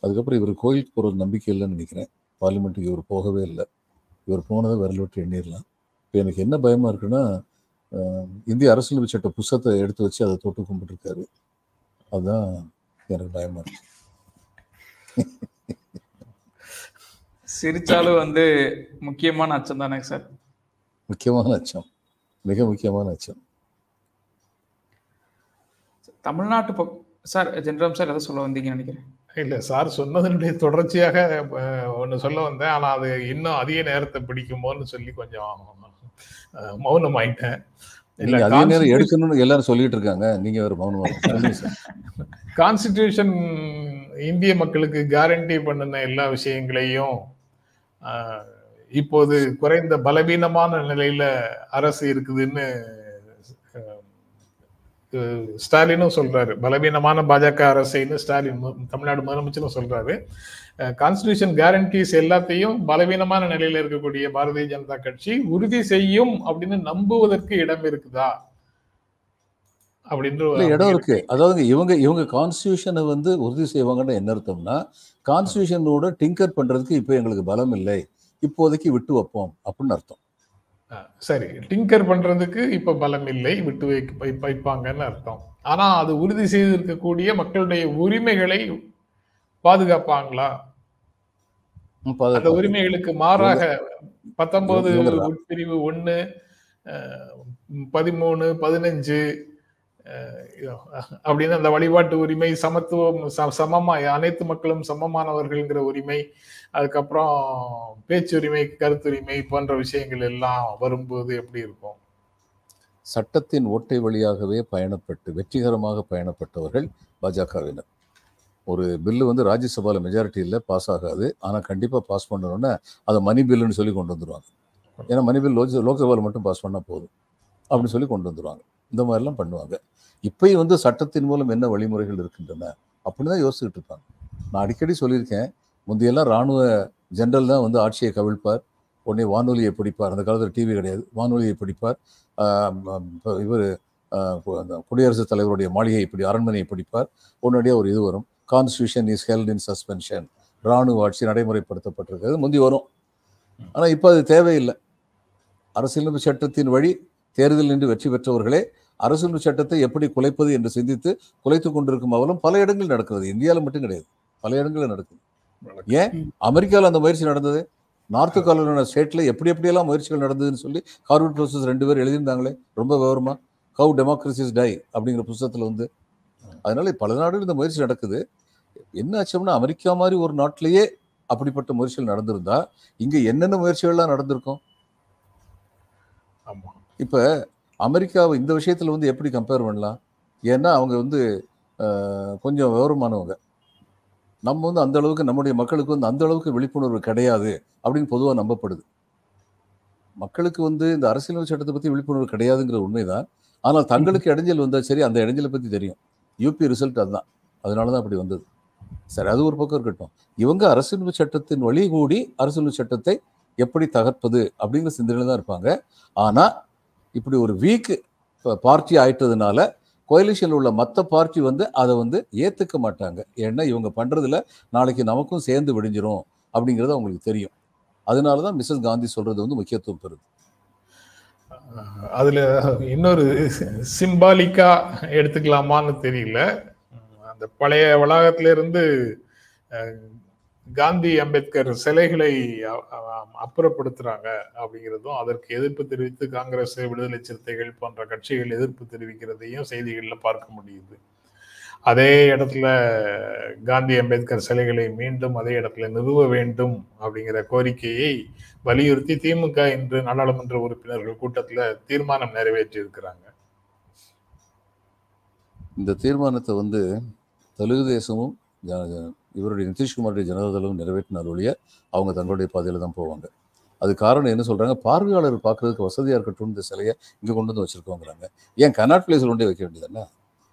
அதுக்கப்புறம் இவர் கோயிலுக்கு போகிறது நம்பிக்கை இல்லைன்னு நினைக்கிறேன். பார்லிமெண்ட்டுக்கு இவர் போகவே இல்லை. இவர் போனதை விரல் விட்டு எண்ணிடலாம். இப்போ எனக்கு என்ன பயமா இருக்குன்னா, இந்திய அரசியலமைப்பு சட்ட புத்தகத்தை எடுத்து வச்சு அதை தொட்டு கும்பிட்டுருக்காரு. அதுதான் எனக்கு பயமா இருக்கு. சிரிச்சாலும் வந்து முக்கியமான அச்சம் தானே சார்? முக்கியமான அச்சம், மிக முக்கியமான அச்சம். தமிழ்நாட்டு சார், ஜென்ராம் சார் எதை சொல்ல வந்தீங்கன்னு நினைக்கிறேன். இல்லை சார், சொன்னதனுடைய தொடர்ச்சியாக ஒன்று சொல்ல வந்தேன். ஆனால் அது இன்னும் அதிக நேரத்தை பிடிக்குமோன்னு சொல்லி கொஞ்சம் மௌனம் ஆயிட்டேன். அதே நேரம் எடுக்கணும்னு எல்லாரும் சொல்லிட்டு இருக்காங்க, நீங்க வேற மௌனம். கான்ஸ்டிடியூஷன் இந்திய மக்களுக்கு கேரண்டி பண்ணின எல்லா விஷயங்களையும் இப்போது குறைந்த பலவீனமான நிலையில அரசு இருக்குதுன்னு ஸ்டாலினும் சொல்றாரு. பலவீனமான பாஜக அரசுன்னு ஸ்டாலின் தமிழ்நாடு முதலமைச்சரும் சொல்றாரு. கான்ஸ்டிடியூஷன் கேரண்டிஸ் எல்லாத்தையும் பலவீனமான நிலையில இருக்கக்கூடிய பாரதிய ஜனதா கட்சி உறுதி செய்யும் அப்படின்னு நம்புவதற்கு இடம் இருக்குதா அப்படின்ற இடம் இருக்கு. அதாவது இவங்க கான்ஸ்டிடியூஷனை வந்து உறுதி செய்வாங்கன்னு என்ன அர்த்தம்னா, கான்ஸ்டிடியூஷனோட டிங்கர் பண்றதுக்கு இப்போ எங்களுக்கு பலம் இல்லை, இப்போதைக்கு விட்டு வைப்போம் அப்படின்னு அர்த்தம். சரி, டிங்கர் பண்றதுக்கு இப்ப பலம் இல்லை, விட்டு வைப்பாங்கன்னு அர்த்தம். ஆனா அது உறுதி செய்திருக்கக்கூடிய மக்களுடைய உரிமைகளை பாதுகாப்பாங்களா? அந்த உரிமைகளுக்கு மாறாக 19 உட்பிரிவு 1, 13, 15 அப்படின்னு அந்த வழிபாட்டு உரிமை, சமத்துவம், சமமா அனைத்து மக்களும் சமமானவர்கள்ங்கிற உரிமை, அதுக்கப்புறம் பேச்சுரிமை, கருத்துரிமை போன்ற விஷயங்கள் எல்லாம் வரும்போது எப்படி இருக்கும்? சட்டத்தின் ஓட்டை வழியாகவே பயணப்பட்டு வெற்றிகரமாக பயணப்பட்டவர்கள் பாஜகவினர். ஒரு பில்லு வந்து ராஜ்யசபாவில் மெஜாரிட்டி இல்லை, பாஸ் ஆகாது. ஆனால் கண்டிப்பாக பாஸ் பண்ணணும்னா அதை மணி பில்லுன்னு சொல்லி கொண்டு வந்துடுவாங்க. ஏன்னா மணி பில் லோக்சபாவில் மட்டும் பாஸ் பண்ணால் போதும் அப்படின்னு சொல்லி கொண்டு வந்துடுவாங்க. இந்த மாதிரிலாம் பண்ணுவாங்க. இப்பயும் வந்து சட்டத்தின் மூலம் என்ன வழிமுறைகள் இருக்கின்றன அப்படின்னு தான் யோசிச்சுட்டு இருப்பாங்க. நான் அடிக்கடி சொல்லியிருக்கேன், முந்தையெல்லாம் இராணுவ ஜெனரல் தான் வந்து ஆட்சியை கவிழ்ப்பார், உடனே வானொலியை பிடிப்பார். அந்த காலத்தில் டிவி கிடையாது, வானொலியை பிடிப்பார். இவர் குடியரசுத் தலைவருடைய மாளிகையை அரண்மனையை பிடிப்பார். உடனடியாக ஒரு இது வரும், constitution is held in suspension, இராணுவ ஆட்சி நடைமுறைப்படுத்தப்பட்டிருக்கிறது முந்தி வரும். ஆனால் இப்போ அது தேவையில்லை. அரசியலமைப்பு சட்டத்தின் வழி தேர்தல் நின்று வெற்றி பெற்றவர்களே அரசியலமைப்பு சட்டத்தை எப்படி குலைப்பது என்று சிந்தித்து குலைத்து கொண்டிருக்கும் அவலம் பல இடங்களில் நடக்கிறது. இந்தியாவில் மட்டும் கிடையாது, பல இடங்களில் நடக்குது. ஏன் அமெரிக்காவில் அந்த முயற்சி நடந்தது? நார்த் கரோலினா ஸ்டேட்ல எப்படியெல்லாம் முயற்சிகள் நடந்ததுன்னு சொல்லி ஹார்வர்ட் ப்ரொஃபசர் 2 பேர் எழுதியிருந்தாங்களே ரொம்ப விவரமா, ஹவு டெமோக்ரஸிஸ் டை அப்படிங்கிற புத்தகத்தில் வந்து. அதனால பல நாடுகள் இந்த முயற்சி நடக்குது. என்ன ஆச்சோம்னா அமெரிக்கா மாதிரி ஒரு நாட்டிலேயே அப்படிப்பட்ட முயற்சிகள் நடந்திருந்தா இங்க என்னென்ன முயற்சிகள்லாம் நடந்திருக்கும்? இப்ப அமெரிக்காவை இந்த விஷயத்துல வந்து எப்படி கம்பேர் பண்ணலாம்? ஏன்னா அவங்க வந்து கொஞ்சம் விவரமானவங்க. நம்ம வந்து அந்த அளவுக்கு நம்முடைய மக்களுக்கு வந்து அந்த அளவுக்கு விழிப்புணர்வு கிடையாது அப்படின்னு பொதுவாக நம்பப்படுது. மக்களுக்கு வந்து இந்த அரசியலமைப்பு சட்டத்தை பத்தி விழிப்புணர்வு கிடையாதுங்கிற உண்மைதான். ஆனால் தங்களுக்கு இடைஞ்சல் வந்தா சரி, அந்த இடைஞ்சலை பத்தி தெரியும். யூபி ரிசல்ட் அதுதான், அதனாலதான் அப்படி வந்தது. சரி, அது ஒரு பக்கம் இருக்கட்டும். இவங்க அரசியலமைப்பு சட்டத்தின் வழி கூடி அரசியலமைப்பு சட்டத்தை எப்படி தகர்ப்பது அப்படிங்கிற சிந்தனையில தான் இருப்பாங்க. ஆனா இப்படி ஒரு வீக் பார்ட்டி ஆயிட்டதுனால கோயலிஷன்ல உள்ள மற்ற பார்ட்டி வந்து அதை வந்து ஏத்துக்க மாட்டாங்க. ஏன்னா இவங்க பண்றதுல நாளைக்கு நமக்கும் சேர்ந்து விடிஞ்சிரும் அப்படிங்கிறது அவங்களுக்கு தெரியும். அதனாலதான் மிஸ்ஸஸ் காந்தி சொல்றது வந்து முக்கியத்துவம் பெறுது. அதுல இன்னொரு சிம்பாலிக்கா எடுத்துக்கலாமான்னு தெரியல. அந்த பழைய வளாகத்தில இருந்து காந்தி அம்பேத்கர் சிலைகளை அப்புறப்படுத்துறாங்க அப்படிங்கிறதும், அதற்கு எதிர்ப்பு தெரிவித்து காங்கிரஸ், விடுதலை சிறுத்தைகள் போன்ற கட்சிகள் எதிர்ப்பு தெரிவிக்கிறதையும் செய்திகள்ல பார்க்க முடியுது. அதே இடத்துல காந்தி அம்பேத்கர் சிலைகளை மீண்டும் அதே இடத்துல நிறுவ வேண்டும் அப்படிங்கிற கோரிக்கையை வலியுறுத்தி திமுக இன்று நாடாளுமன்ற உறுப்பினர்கள் கூட்டத்துல தீர்மானம் நிறைவேற்றி இருக்கிறாங்க. இந்த தீர்மானத்தை வந்து தெலுங்கு தேசமும் இவருடைய நிதிஷ்குமாருடைய ஜனதாதளமும் நிறைவேற்றினார் ஒழிய அவங்க தங்களுடைய பாதையில தான் போவாங்க. அது காரணம் என்ன சொல்றாங்க, பார்வையாளர் பார்க்கறதுக்கு வசதியா இருக்கட்டும் இந்த சிலையை இங்க கொண்டு வந்து வச்சிருக்கோங்கிறாங்க. ஏன் கனாட் பிளேஸ்ல கொண்டே வைக்க வேண்டியதுன்னா?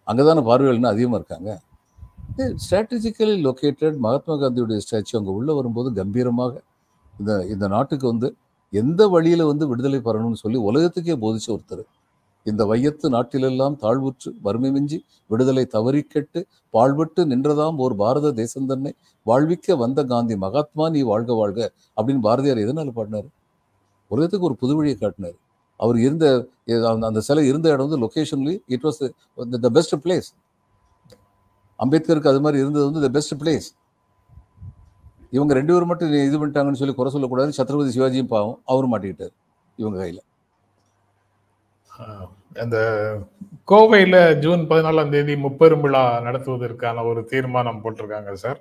அங்கதானே பார்வையாளர்னா அதிகமா இருக்காங்க. ஸ்ட்ராட்டஜிக்கலி லொக்கேட்டட் மகாத்மா காந்தியுடைய ஸ்டாச்சு அங்க உள்ள வரும்போது கம்பீரமாக இந்த நாட்டுக்கு வந்து எந்த வழியில வந்து விடுதலை பெறணும்னு சொல்லி உலகத்துக்கே போதிச்ச ஒருத்தர். இந்த வையத்து நாட்டிலெல்லாம் தாழ்வுற்று வறுமை மிஞ்சி விடுதலை தவறிக்கெட்டு பாழ்பட்டு நின்றதாம் ஓர் பாரத தேசம் தன்னை வாழ்விக்க வந்த காந்தி மகாத்மா நீ வாழ்க வாழ்க அப்படின்னு பாரதியார் எதனால பாடினாரு? உலகத்துக்கு ஒரு புது வழியை காட்டினார். அவர் இருந்த அந்த சிலை இருந்த இடம் வந்து locationally it was the best place. அம்பேத்கருக்கு அது மாதிரி இருந்தது வந்து த பெஸ்ட் பிளேஸ். இவங்க 2 பேரும் மட்டும் இது பண்ணிட்டாங்கன்னு சொல்லி குறை சொல்லக்கூடாது. சத்ரபதி சிவாஜியும் பாவம், அவரும் மாட்டிக்கிட்டார் இவங்க கையில. அந்த கோவையில ஜூன் 14ஆம் தேதி முப்பெரும் விழா நடத்துவதற்கான ஒரு தீர்மானம் போட்டிருக்காங்க சார்.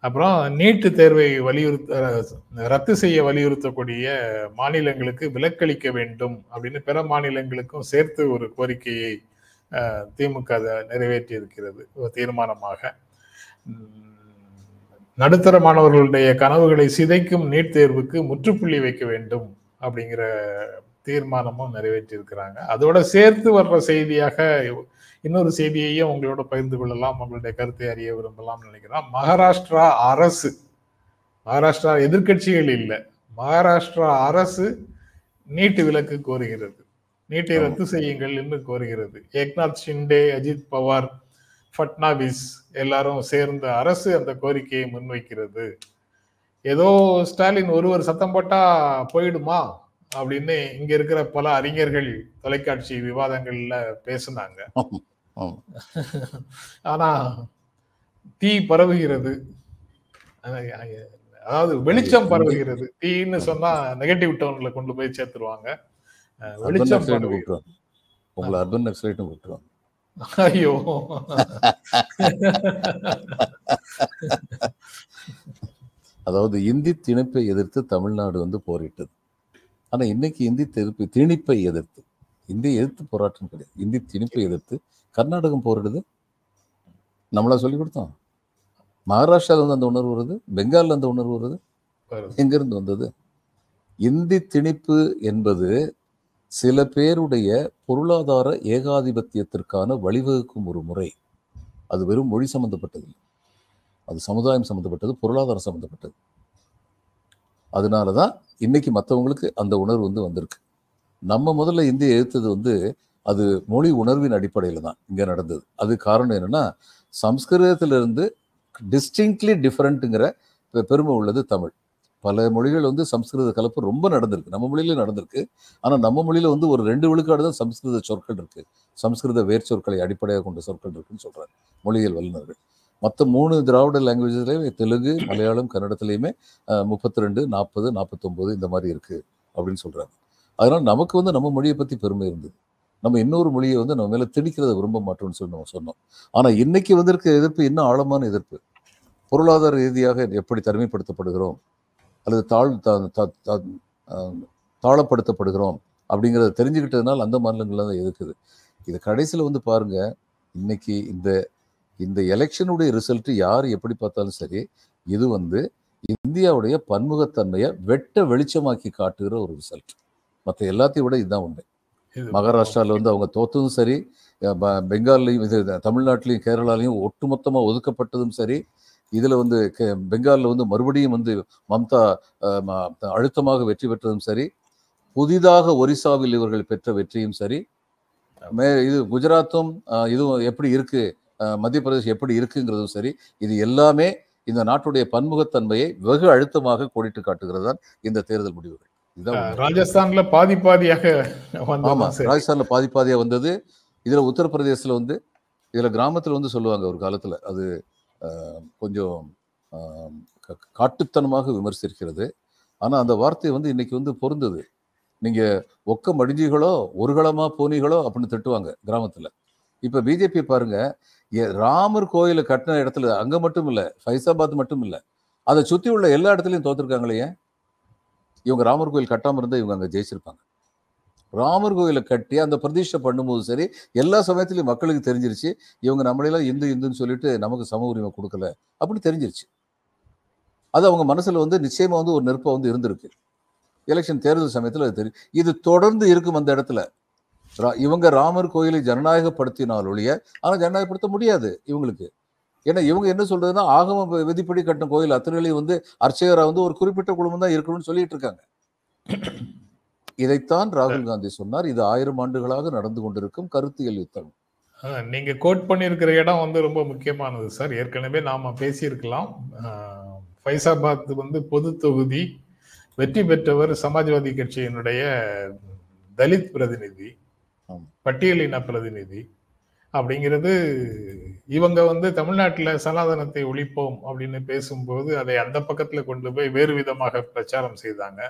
அப்புறம் நீட்டு தேர்வை ரத்து செய்ய வலியுறுத்தக்கூடிய மாநிலங்களுக்கு விலக்களிக்க வேண்டும் அப்படின்னு பிற மாநிலங்களுக்கும் சேர்த்து ஒரு கோரிக்கையை திமுக நிறைவேற்றி இருக்கிறது தீர்மானமாக. நடுத்தர மாணவர்களுடைய கனவுகளை சிதைக்கும் நீட் தேர்வுக்கு முற்றுப்புள்ளி வைக்க வேண்டும் அப்படிங்கிற தீர்மானமும் நிறைவேற்றி இருக்கிறாங்க. அதோட சேர்த்து வர்ற செய்தியாக இன்னொரு செய்தியையும் உங்களோட பகிர்ந்து கொள்ளலாம், உங்களுடைய கருத்தை அறிய விரும்பலாம் நினைக்கிறேன். மகாராஷ்டிரா அரசு, மகாராஷ்டிரா எதிர்கட்சிகள் இல்லை, மகாராஷ்டிரா அரசு நீட்டு விலக்கு கோருகிறது, நீட்டை ரத்து செய்யுங்கள் என்று கோருகிறது. ஏக்நாத் ஷிண்டே, அஜித் பவார், ஃபட்னாவிஸ் எல்லாரும் சேர்ந்த அரசு அந்த கோரிக்கையை முன்வைக்கிறது. ஏதோ ஸ்டாலின் ஒருவர் சத்தம் போட்டா போயிடுமா அப்படின்னு இங்க இருக்கிற பல அறிஞர்கள் தொலைக்காட்சி விவாதங்கள்ல பேசினாங்க. ஆனா தீ பரவுகிறது, அதாவது வெளிச்சம் பரவுகிறது. தீன்னு சொன்னா நெகட்டிவ் டோன்ல கொண்டு போய் சேர்த்துருவாங்க. வெளிச்சம் பரவுகிறது. ஐயோ, அதாவது இந்தி திணிப்பை எதிர்த்து தமிழ்நாடு வந்து போரிட்டது. ஆனா இன்னைக்கு இந்தி திணிப்பை எதிர்த்து, இந்தி எதிர்த்து போராட்டம் கிடையாது, இந்தி திணிப்பை எதிர்த்து கர்நாடகம் போரிடுது. நம்மளா சொல்லி கொடுத்தோம்? மகாராஷ்டிரால வந்து அந்த உணர்வு வருது, பெங்கால்ல அந்த உணர்வு வருது. எங்கிருந்து வந்தது? இந்தி திணிப்பு என்பது சில பேருடைய பொருளாதார ஏகாதிபத்தியத்திற்கான வழிவகுக்கும் ஒரு முறை. அது வெறும் மொழி சம்பந்தப்பட்டது, அது சமுதாயம் சம்பந்தப்பட்டது, பொருளாதாரம் சம்பந்தப்பட்டது. அதனாலதான் இன்னைக்கு மற்றவங்களுக்கு அந்த உணர்வு வந்து வந்திருக்கு. நம்ம முதல்ல இந்தியை எதிர்த்தது வந்து அது மொழி உணர்வின் அடிப்படையில் தான் இங்க நடந்தது. அது காரணம் என்னன்னா, சம்ஸ்கிருதத்திலிருந்து டிஸ்டிங்க்ட்லி டிஃபரெண்ட்டுங்கிற பெருமை உள்ளது தமிழ். பல மொழிகள் வந்து சம்ஸ்கிருத கலப்பு ரொம்ப நடந்திருக்கு, நம்ம மொழியில நடந்திருக்கு. ஆனா நம்ம மொழியில வந்து ஒரு 2 விழுக்காடு தான் சம்ஸ்கிருத சொற்கள் இருக்கு, சம்ஸ்கிருத வேர் சொற்களை அடிப்படையாக கொண்ட சொற்கள் இருக்குன்னு சொல்றாரு மொழியியல் வல்லுநர்கள். மற்ற 3 திராவிட லாங்குவேஜஸ்லேயுமே, தெலுங்கு, மலையாளம், கன்னடத்துலையுமே 32, 40, 49 இந்த மாதிரி இருக்கு அப்படின்னு சொல்றாங்க. அதனால நமக்கு வந்து நம்ம மொழியை பத்தி பெருமை இருந்தது. நம்ம இன்னொரு மொழியை வந்து நம்ம மேல திணிக்கிறத விரும்ப மாட்டோம்னு சொல்லி நம்ம சொன்னோம். ஆனா இன்னைக்கு வந்திருக்க எதிர்ப்பு இன்னும் ஆழமான எதிர்ப்பு. பொருளாதார ரீதியாக எப்படி தனிமைப்படுத்தப்படுகிறோம் அல்லது தாழப்படுத்தப்படுகிறோம் அப்படிங்கிறத தெரிஞ்சுக்கிட்டதுனால அந்த மாநிலங்கள்ல தான் எதிர்க்குது. இது கடைசியில் வந்து பாருங்க, இன்னைக்கு இந்த எலெக்ஷனுடைய ரிசல்ட் யார் எப்படி பார்த்தாலும் சரி, இது வந்து இந்தியாவுடைய பன்முகத்தன்மையை வெட்ட வெளிச்சமாக்கி காட்டுகிற ஒரு ரிசல்ட். மற்ற எல்லாத்தையும் விட இதுதான் உண்மை. மகாராஷ்டிராவில் வந்து அவங்க தோத்ததும் சரி, பெங்கால்லையும் இது தமிழ்நாட்டிலையும் கேரளாலையும் ஒட்டுமொத்தமாக ஒதுக்கப்பட்டதும் சரி, இதில் வந்து பெங்காலில் வந்து மறுபடியும் வந்து மம்தா அழுத்தமாக வெற்றி பெற்றதும் சரி, புதிதாக ஒரிசாவில் இவர்கள் பெற்ற வெற்றியும் சரி, இது குஜராத்தும் இதுவும் எப்படி இருக்கு, மத்திய பிரதேசம் எப்படி இருக்குங்கிறதும் சரி, இது எல்லாமே இந்த நாட்டுடைய பன்முகத்தன்மையை வெகு அழுத்தமாக கோடிட்டு காட்டுகிறது தான் இந்த தேர்தல் முடிவுகள். ராஜஸ்தான்ல பாதியாக ஆமா, ராஜஸ்தான்ல பாதியா வந்தது. இதுல உத்தரப்பிரதேசத்துல வந்து இதுல கிராமத்துல வந்து சொல்லுவாங்க ஒரு காலத்துல, அது கொஞ்சம் காட்டுத்தனமாக விமர்சிக்கிறது. ஆனா அந்த வார்த்தை வந்து இன்னைக்கு வந்து பொருந்தது. நீங்க ஒக்க மடிஞ்சிகளோ ஒருகளமா போனீங்களோ அப்படின்னு திட்டுவாங்க கிராமத்துல. இப்ப பிஜேபி பாருங்க, ராமர் கோயிலை கட்டின இடத்துல அங்க மட்டும் இல்ல, ஃபைசாபாத் மட்டும் இல்ல, அதை சுத்தி உள்ள எல்லா இடத்துலயும் தோத்துருக்காங்களே. இவங்க ராமர் கோயில் கட்டாம இருந்தா இவங்க அங்க ஜெயிச்சிருப்பாங்க. ராமர் கோயிலை கட்டி அந்த பிரதிஷ்டை பண்ணும்போது சரி, எல்லா சமயத்திலையும் மக்களுக்கு தெரிஞ்சிருச்சு இவங்க நம்மளெல்லாம் இந்துன்னு சொல்லிட்டு நமக்கு சம உரிமை கொடுக்கல அப்படி தெரிஞ்சிருச்சு. அது அவங்க மனசுல வந்து நிச்சயமா வந்து ஒரு நெருப்பா வந்து இருந்திருக்கு. எலெக்ஷன் தேர்தல் சமயத்தில் அது தெரியும். இது தொடர்ந்து இருக்கும் அந்த இடத்துல. இவங்க ராமர் கோயிலை ஜனநாயகப்படுத்தினால் ஒழிய, ஆனா ஜனநாயகப்படுத்த முடியாது இவங்களுக்கு. ஏன்னா இவங்க என்ன சொல்றதுன்னா, ஆகம விதிப்படி கட்டும் கோயில் அத்தனையிலையும் வந்து அர்ச்சகரா வந்து ஒரு குறிப்பிட்ட குடும்பம் தான் இருக்கணும்னு சொல்லிட்டு இருக்காங்க. இதைத்தான் ராகுல் காந்தி சொன்னார், இது 1000 ஆண்டுகளாக நடந்து கொண்டிருக்கும் கருத்தியல் யுத்தம். நீங்க கோட் பண்ணியிருக்கிற இடம் வந்து ரொம்ப முக்கியமானது சார். ஏற்கனவே நாம பேசியிருக்கலாம். ஃபைசாபாத் வந்து பொது தொகுதி, வெற்றி பெற்றவர் சமாஜ்வாதி கட்சியினுடைய தலித் பிரதிநிதி, பட்டியலின பிரதிநிதி. அப்படிங்கிறது இவங்க வந்து தமிழ்நாட்டில் சனாதனத்தை ஒழிப்போம் அப்படின்னு பேசும்போது அதை அந்த பக்கத்துல கொண்டு போய் வேறு விதமாக பிரச்சாரம் செய்தாங்க.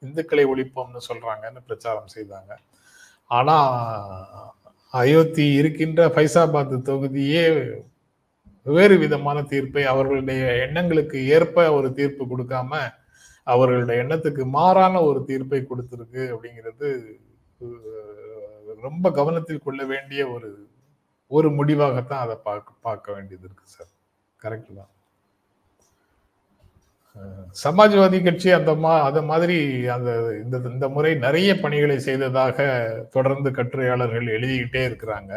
இந்துக்களை ஒழிப்போம்னு சொல்றாங்கன்னு பிரச்சாரம் செய்தாங்க. ஆனா அயோத்தி இருக்கின்ற ஃபைசாபாத் தொகுதியே வேறு விதமான தீர்ப்பை, அவர்களுடைய எண்ணங்களுக்கு ஏற்ப ஒரு தீர்ப்பு கொடுக்காம அவர்களுடைய எண்ணத்துக்கு மாறான ஒரு தீர்ப்பை கொடுத்திருக்கு. அப்படிங்கிறது ரொம்ப கவனத்தில் கொள்ள வேண்டிய ஒரு முடிவாகத்தான் அதை பார்க்க வேண்டியது இருக்கு சார். கரெக்ட் தான். சமாஜ்வாதி கட்சி அந்த மாதிரி இந்த முறை நிறைய பணிகளை செய்ததாக தொடர்ந்து கட்டுரையாளர்கள் எழுதிக்கிட்டே இருக்கிறாங்க.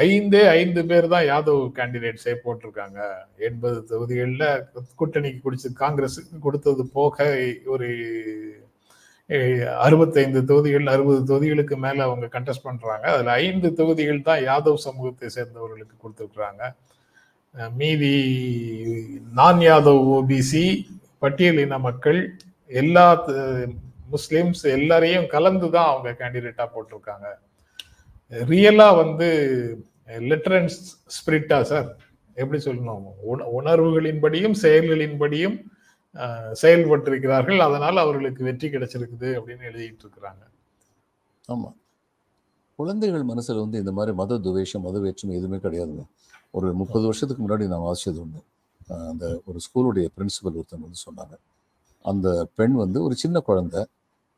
5 பேர் தான் யாதவ் கேண்டிடேட்ஸே போட்டிருக்காங்க. 80 தொகுதிகளில் கூட்டணிக்கு காங்கிரஸுக்கு கொடுத்தது போக ஒரு 65 தொகுதிகள், 60 தொகுதிகளுக்கு மேல அவங்க கண்டெஸ்ட் பண்றாங்க. அதுல 5 தொகுதிகள் தான் யாதவ் சமூகத்தை சேர்ந்தவர்களுக்கு கொடுத்துருக்குறாங்க. மீதி நான் யாதவ், ஓபிசி, பட்டியலின மக்கள், எல்லா முஸ்லிம்ஸ் எல்லாரையும் கலந்துதான் அவங்க கேண்டிடேட்டா போட்டிருக்காங்க. ரியலா வந்து லெட்டர் அண்ட் ஸ்பிரிட்டா சார், எப்படி சொல்லணும், உணர்வுகளின்படியும் செயல்களின்படியும் செயல்பட்டிருக்கிறார்கள், அதனால அவர்களுக்கு வெற்றி கிடைச்சிருக்குது அப்படின்னு எழுதிட்டு இருக்கிறாங்க. ஆமா, குழந்தைகள் மனசுல வந்து இந்த மாதிரி மத துவேஷம், மத வேற்றுமை எதுவுமே கிடையாதுங்க. ஒரு 30 வருஷத்துக்கு முன்னாடி நான் வாசிச்சது உண்டு. அந்த ஒரு ஸ்கூலுடைய பிரின்சிபல் ஒருத்தவங்க வந்து சொன்னாங்க, அந்த பெண் வந்து ஒரு சின்ன குழந்தை,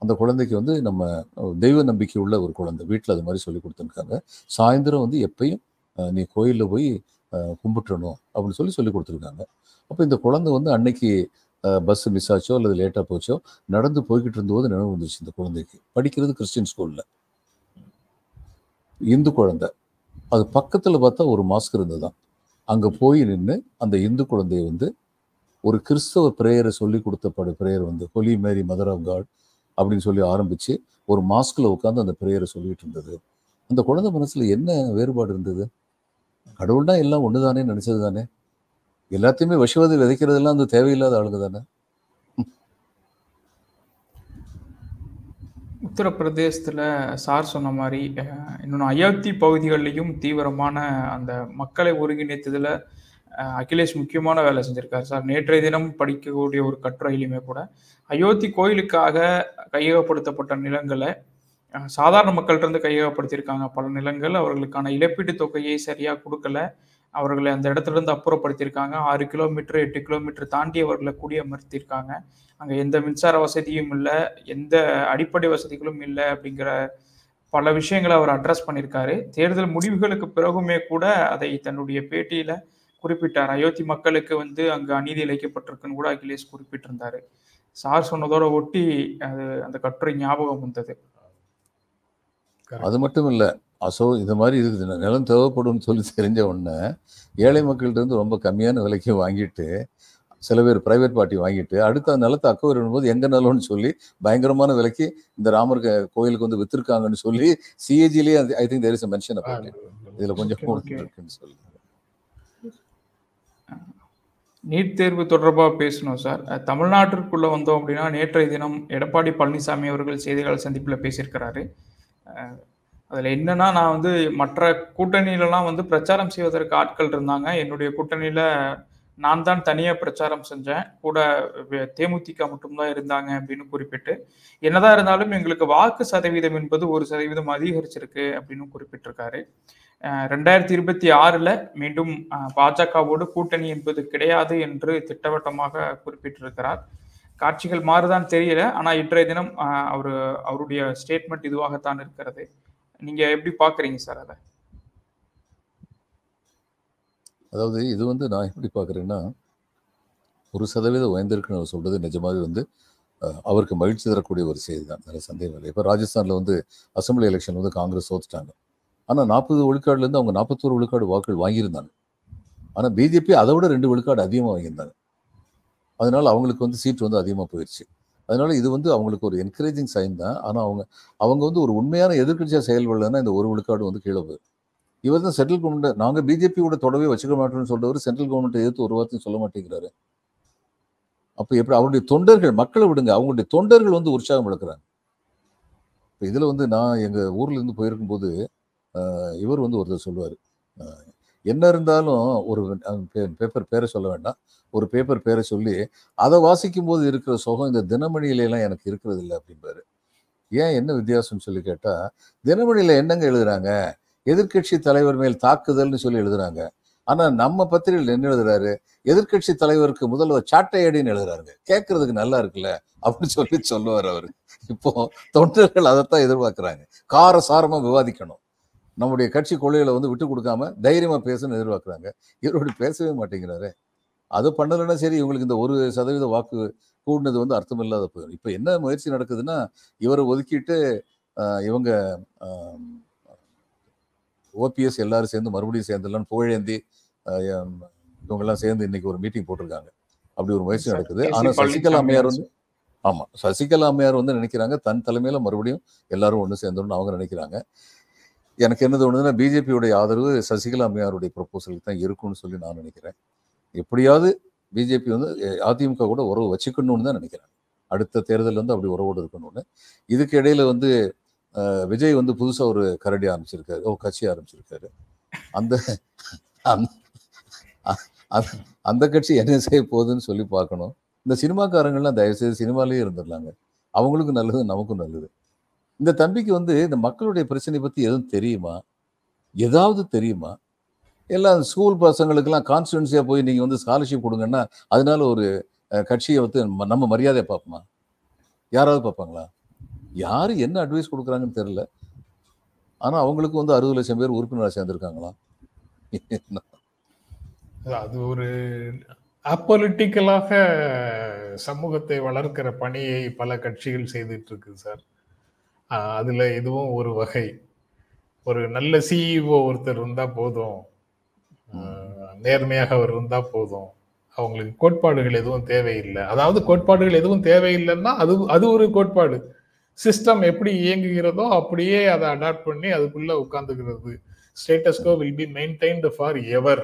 அந்த குழந்தைக்கு வந்து நம்ம தெய்வ நம்பிக்கை உள்ள ஒரு குழந்தை, வீட்டில் அது மாதிரி சொல்லி கொடுத்துருக்காங்க. சாயந்தரம் வந்து எப்பயும் நீ கோயிலில் போய் கும்பிட்டுறணும் அப்படின்னு சொல்லி கொடுத்துருக்காங்க. அப்போ இந்த குழந்தை வந்து அன்னைக்கு பஸ் மிஸ் ஆச்சோ அல்லது லேட்டாக போச்சோ, நடந்து போய்கிட்டு இருந்தபோது நினைவு வந்துச்சு இந்த குழந்தைக்கு. படிக்கிறது கிறிஸ்டின் ஸ்கூலில், இந்து குழந்தை. அது பக்கத்தில் பார்த்தா ஒரு மாஸ்க் இருந்ததுதான். அங்கே போய் நின்று அந்த இந்து குழந்தைய வந்து ஒரு கிறிஸ்தவ பிரேயரை சொல்லி கொடுத்த பிரேயர் வந்து holy Mary mother of God அப்படின்னு சொல்லி ஆரம்பித்து ஒரு மாஸ்கில் உட்காந்து அந்த பிரேயரை சொல்லிட்டு இருந்தது. அந்த குழந்தை மனசில் என்ன வேறுபாடு இருந்தது? கடவுள்னா எல்லாம் ஒன்று தானே நினச்சது தானே. எல்லாத்தையுமே விஷவாதி விதைக்கிறதெல்லாம் அந்த தேவையில்லாத ஆளுங்க தானே. உத்தரப்பிரதேசத்தில் சார் சொன்ன மாதிரி இன்னொன்று அயோத்தி பகுதிகளிலையும் தீவிரமான அந்த மக்களை ஒருங்கிணைத்ததில் அகிலேஷ் முக்கியமான வேலை செஞ்சுருக்காரு சார். நேற்றைய தினம் படிக்கக்கூடிய ஒரு கட்டுரையிலுமே கூட அயோத்தி கோயிலுக்காக கையகப்படுத்தப்பட்ட நிலங்களை சாதாரண மக்கள்கிட்ட கையகப்படுத்தியிருக்காங்க. பல நிலங்கள் அவர்களுக்கான இழப்பீட்டு தொகையை சரியாக கொடுக்கல, அவர்களை அந்த இடத்துல இருந்து அப்புறப்படுத்தியிருக்காங்க. 6 கிலோமீட்டர் 8 கிலோமீட்டர் தாண்டி அவர்களை குடியமர்த்தியிருக்காங்க. அங்கே எந்த மின்சார வசதியும் இல்லை, எந்த அடிப்படை வசதிகளும் இல்லை அப்படிங்கிற பல விஷயங்களை அவர் அட்ரஸ் பண்ணியிருக்காரு. தேர்தல் முடிவுகளுக்கு பிறகுமே கூட அதை தன்னுடைய பேட்டியில் குறிப்பிட்டார். அயோத்தி மக்களுக்கு வந்து அங்கே அநீதி இழைக்கப்பட்டிருக்குன்னு கூட அகிலேஷ் குறிப்பிட்டிருந்தாரு. சார் சொன்னதோட ஒட்டி அது அந்த கட்டுரை ஞாபகம் வந்தது. அது மட்டும் இல்லை, இந்த மாதிரி இருக்குது, நிலம் தேவைப்படும் சொல்லி தெரிஞ்ச உடனே ஏழை மக்கள்கிட்ட இருந்து ரொம்ப கம்மியான விலைக்கு வாங்கிட்டு சில பேர் பிரைவேட் பார்ட்டி வாங்கிட்டு அடுத்த அந்த நிலத்தை அக்கவர் போது எங்க நிலம்னு சொல்லி பயங்கரமான விலைக்கு இந்த ராமர் கோயிலுக்கு வந்து வித்திருக்காங்கன்னு சொல்லி சிஏஜிலேயே I think there is a mention about it. இதுல கொஞ்சம் இருக்குன்னு சொல்லி. நீட் தேர்வு தொடர்பாக பேசணும் சார். தமிழ்நாட்டிற்குள்ள வந்தோம் அப்படின்னா நேற்றைய தினம் எடப்பாடி பழனிசாமி அவர்கள் செய்தியாளர் சந்திப்பில் பேசியிருக்கிறாரு. அதில் என்னன்னா, நான் வந்து மற்ற கூட்டணியிலலாம் வந்து பிரச்சாரம் செய்வதற்கு ஆட்கள் இருந்தாங்க, என்னுடைய கூட்டணியில் நான் தான் தனியாக பிரச்சாரம் செஞ்சேன், கூட தேமுதிக மட்டும்தான் இருந்தாங்க அப்படின்னு குறிப்பிட்டு, என்னதான் இருந்தாலும் எங்களுக்கு வாக்கு சதவீதம் என்பது 1% அதிகரிச்சிருக்கு அப்படின்னு குறிப்பிட்டிருக்காரு. 2026 மீண்டும் பாஜகவோடு கூட்டணி என்பது கிடையாது என்று திட்டவட்டமாக குறிப்பிட்டிருக்கிறார். காட்சிகள் மாறுதான் தெரியல, ஆனா இன்றைய தினம் அவருடைய ஸ்டேட்மெண்ட் இதுவாகத்தான் இருக்கிறது. நீங்க எப்படி பாக்குறீங்க சார் அதை? அதாவது இது வந்து நான் எப்படி பார்க்குறேன்னா, 1% உயர்ந்திருக்குன்னு சொல்றது நிஜமாவே வந்து அவருக்கு மகிழ்ச்சி தரக்கூடிய ஒரு செய்தி தான், நிறைய சந்தேகம் இல்லை. இப்போ ராஜஸ்தானில் வந்து அசம்பிளி எலெக்ஷன் வந்து காங்கிரஸ் தோத்துட்டாங்க. ஆனால் 40 விழுக்காடுலேருந்து அவங்க 41 விழுக்காடு வாக்குகள் வாங்கியிருந்தாங்க. ஆனால் பிஜேபி அதை விட 2 விழுக்காடு அதிகமாக வாங்கியிருந்தாங்க. அதனால அவங்களுக்கு வந்து சீட் வந்து அதிகமாக போயிடுச்சு. அதனால இது வந்து அவங்களுக்கு ஒரு என்கரேஜிங் சைன் தான். ஆனால் அவங்க வந்து ஒரு உண்மையான எதிர்கட்சியாக செயல்படலைன்னா இந்த 1 விழுக்காடு வந்து கீழே போயிடும். இவர் தான் சென்ட்ரல் கவர்மெண்ட் நாங்கள் பிஜேபியோட தொடவே வச்சுக்க மாட்டோம்னு சொல்றவர் சென்ட்ரல் கவர்மெண்ட் எதிர்த்து ஒரு வார்த்தையும் சொல்ல மாட்டேங்கிறாரு. அப்போ எப்படி அவருடைய தொண்டர்கள், மக்களை விடுங்க, அவங்களுடைய தொண்டர்கள் வந்து உற்சாகம் இழக்கிறாங்க. இப்போ இதில் வந்து நான் எங்கள் ஊர்ல இருந்து போயிருக்கும்போது இவர் வந்து ஒருத்தர் சொல்லுவார், என்ன இருந்தாலும் ஒரு பேப்பர் பேரை சொல்ல வேண்டாம், ஒரு பேப்பர் பேரை சொல்லி அதை வாசிக்கும் போது இருக்கிற சுகம் இந்த தினமணியிலாம் எனக்கு இருக்கிறது இல்லை அப்படின்பாரு. ஏன், என்ன வித்தியாசம்னு சொல்லி கேட்டால், தினமணியில் என்னங்க எழுதுறாங்க, எதிர்கட்சி தலைவர் மேல் தாக்குதல்னு சொல்லி எழுதுறாங்க. ஆனால் நம்ம பத்திரிகையில் என்ன எழுதுறாரு, எதிர்கட்சி தலைவருக்கு முதல்வர் சாட்டையடின்னு எழுதுறாருங்க. கேட்கறதுக்கு நல்லா இருக்குல்ல அப்படின்னு சொல்லி சொல்லுவார் அவர். இப்போ தொண்டர்கள் அதைத்தான் எதிர்பார்க்குறாங்க. காரசாரமாக விவாதிக்கணும், நம்முடைய கட்சி கொள்கைகளை வந்து விட்டு கொடுக்காம தைரியமாக பேசணும்னு எதிர்பார்க்குறாங்க. இவரோட பேசவே மாட்டேங்கிறாரு. அது பண்ணலைன்னா சரி, இவங்களுக்கு இந்த 1% வாக்கு கூடினது வந்து அர்த்தம் இல்லாத போயிடும். இப்போ என்ன முயற்சி நடக்குதுன்னா, இவரை ஒதுக்கிட்டு இவங்க ஓபிஎஸ் எல்லாரும் சேர்ந்து மறுபடியும் சேர்ந்துடலான்னு புகழேந்தி இவங்கெல்லாம் சேர்ந்து இன்னைக்கு ஒரு மீட்டிங் போட்டிருக்காங்க. அப்படி ஒரு முயற்சி நடக்குது. ஆனால் சசிகலா அம்மையார் வந்து சசிகலா அம்மையார் வந்து நினைக்கிறாங்க தன் தலைமையில மறுபடியும் எல்லாரும் ஒன்று சேர்ந்துடணும்னு அவங்க நினைக்கிறாங்க. எனக்கு என்ன தோணுதுன்னா, பிஜேபியோடைய ஆதரவு சசிகலா அம்மையாருடைய ப்ரொபோசலுக்கு தான் இருக்கும்னு சொல்லி நான் நினைக்கிறேன். எப்படியாவது பிஜேபி வந்து அதிமுக கூட உறவு வச்சுக்கணும்னு தான் நினைக்கிறேன். அடுத்த தேர்தல் வந்து அப்படி உறவோடு இருக்கணும்னு. இதுக்கு இடையில வந்து விஜய் வந்து புதுசாக ஒரு கரடி ஆரம்பிச்சிருக்காரு, கட்சி ஆரம்பிச்சிருக்காரு. அந்த கட்சி என்ன செய்ய போகுதுன்னு சொல்லி பார்க்கணும். இந்த சினிமாக்காரங்கள்லாம் தயவுசெய்து சினிமாலேயே இருந்துடலாங்க, அவங்களுக்கும் நல்லது நமக்கும் நல்லது. இந்த தம்பிக்கு வந்து இந்த மக்களுடைய பிரச்சனை பற்றி எதுவும் தெரியுமா, ஏதாவது தெரியுமா? எல்லாம் ஸ்கூல் பசங்களுக்கெல்லாம் கான்ஸ்டிடுவன்சியாக போய் நீங்கள் வந்து ஸ்காலர்ஷிப் கொடுங்கன்னா அதனால ஒரு கட்சியை வந்து நம்ம மரியாதையை பார்ப்போமா? யாராவது பார்ப்பாங்களா? யாரு என்ன அட்வைஸ் கொடுக்குறாங்கன்னு தெரியல. ஆனால் அவங்களுக்கு வந்து 60 லட்சம் பேர் உறுப்பினராக சேர்ந்துருக்காங்களா? அது ஒரு அப்பொலிட்டிக்கலாக சமூகத்தை வளர்க்கிற பணியை பல கட்சிகள் செய்துட்டு இருக்கு சார். அதுல இதுவும் ஒரு வகை. ஒரு நல்ல சிஇஓ ஒருத்தர் இருந்தா போதும், நேர்மையாக அவர் இருந்தா போதும், அவங்களுக்கு கோட்பாடுகள் எதுவும் தேவையில்லை. அதாவது கோட்பாடுகள் எதுவும் தேவையில்லைன்னா அது ஒரு கோட்பாடு. சிஸ்டம் எப்படி இயங்குகிறதோ அப்படியே அதை அடாப்ட் பண்ணி அதுக்குள்ள உட்கார்ந்துக்கிறது. Status quo will be maintained forever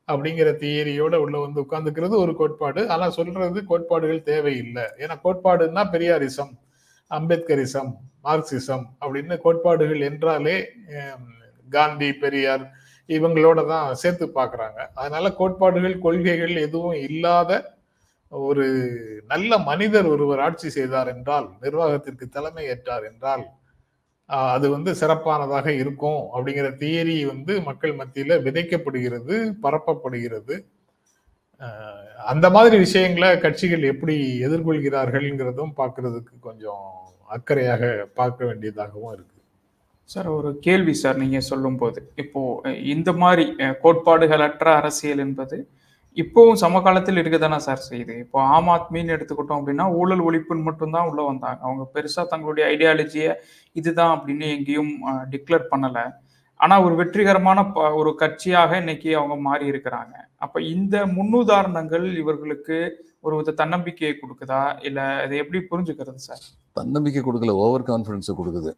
அப்படிங்கிற தியரியோட உள்ள வந்து உட்கார்ந்துக்கிறது ஒரு கோட்பாடு. ஆனா சொல்றது கோட்பாடுகள் தேவையில்லை. ஏன்னா கோட்பாடுன்னா பெரியாரிசம், அம்பேத்கரிசம், மார்க்சிசம் அப்படின்னு கோட்பாடுகள் என்றாலே காந்தி, பெரியார் இவங்களோட தான் சேர்த்து பார்க்குறாங்க. அதனால கோட்பாடுகள், கொள்கைகள் எதுவும் இல்லாத ஒரு நல்ல மனிதர் ஒருவர் ஆட்சி செய்தார் என்றால், நிர்வாகத்திற்கு தலைமை ஏற்றார் என்றால் அது வந்து சிறப்பானதாக இருக்கும் அப்படிங்கிற தியரி வந்து மக்கள் மத்தியில விதைக்கப்படுகிறது, பரப்பப்படுகிறது. அந்த மாதிரி விஷயங்களை கட்சிகள் எப்படி எதிர்கொள்கிறார்கள்ங்கிறதும் பார்க்கறதுக்கு கொஞ்சம் அக்கறையாக பார்க்க வேண்டியதாகவும் இருக்கு. சார், ஒரு கேள்வி சார், நீங்க சொல்லும் போது இப்போ இந்த மாதிரி கோட்பாடுகளற்ற அரசியல் என்பது இப்போவும் சமகாலத்தில் இருக்கதானே சார் செய்யுது. இப்போ ஆம் ஆத்மின்னு எடுத்துக்கிட்டோம் அப்படின்னா ஊழல் ஒழிப்புன்னு மட்டும்தான் உள்ள வந்தாங்க. அவங்க பெருசா தங்களுடைய ஐடியாலஜியை இதுதான் அப்படின்னு எங்கேயும் டிக்ளேர் பண்ணலை. ஆனா ஒரு வெற்றிகரமான ஒரு கட்சியாக இன்னைக்கு அவங்க மாறி இருக்கிறாங்க. அப்ப இந்த முன்னுதாரணங்கள் இவர்களுக்கு ஒரு வித தன்னம்பிக்கையை கொடுக்குதா, இல்ல இதை எப்படி புரிஞ்சுக்கிறது சார்? தன்னம்பிக்கை கொடுக்கல, ஓவர் கான்ஃபிடன்ஸை கொடுக்குது.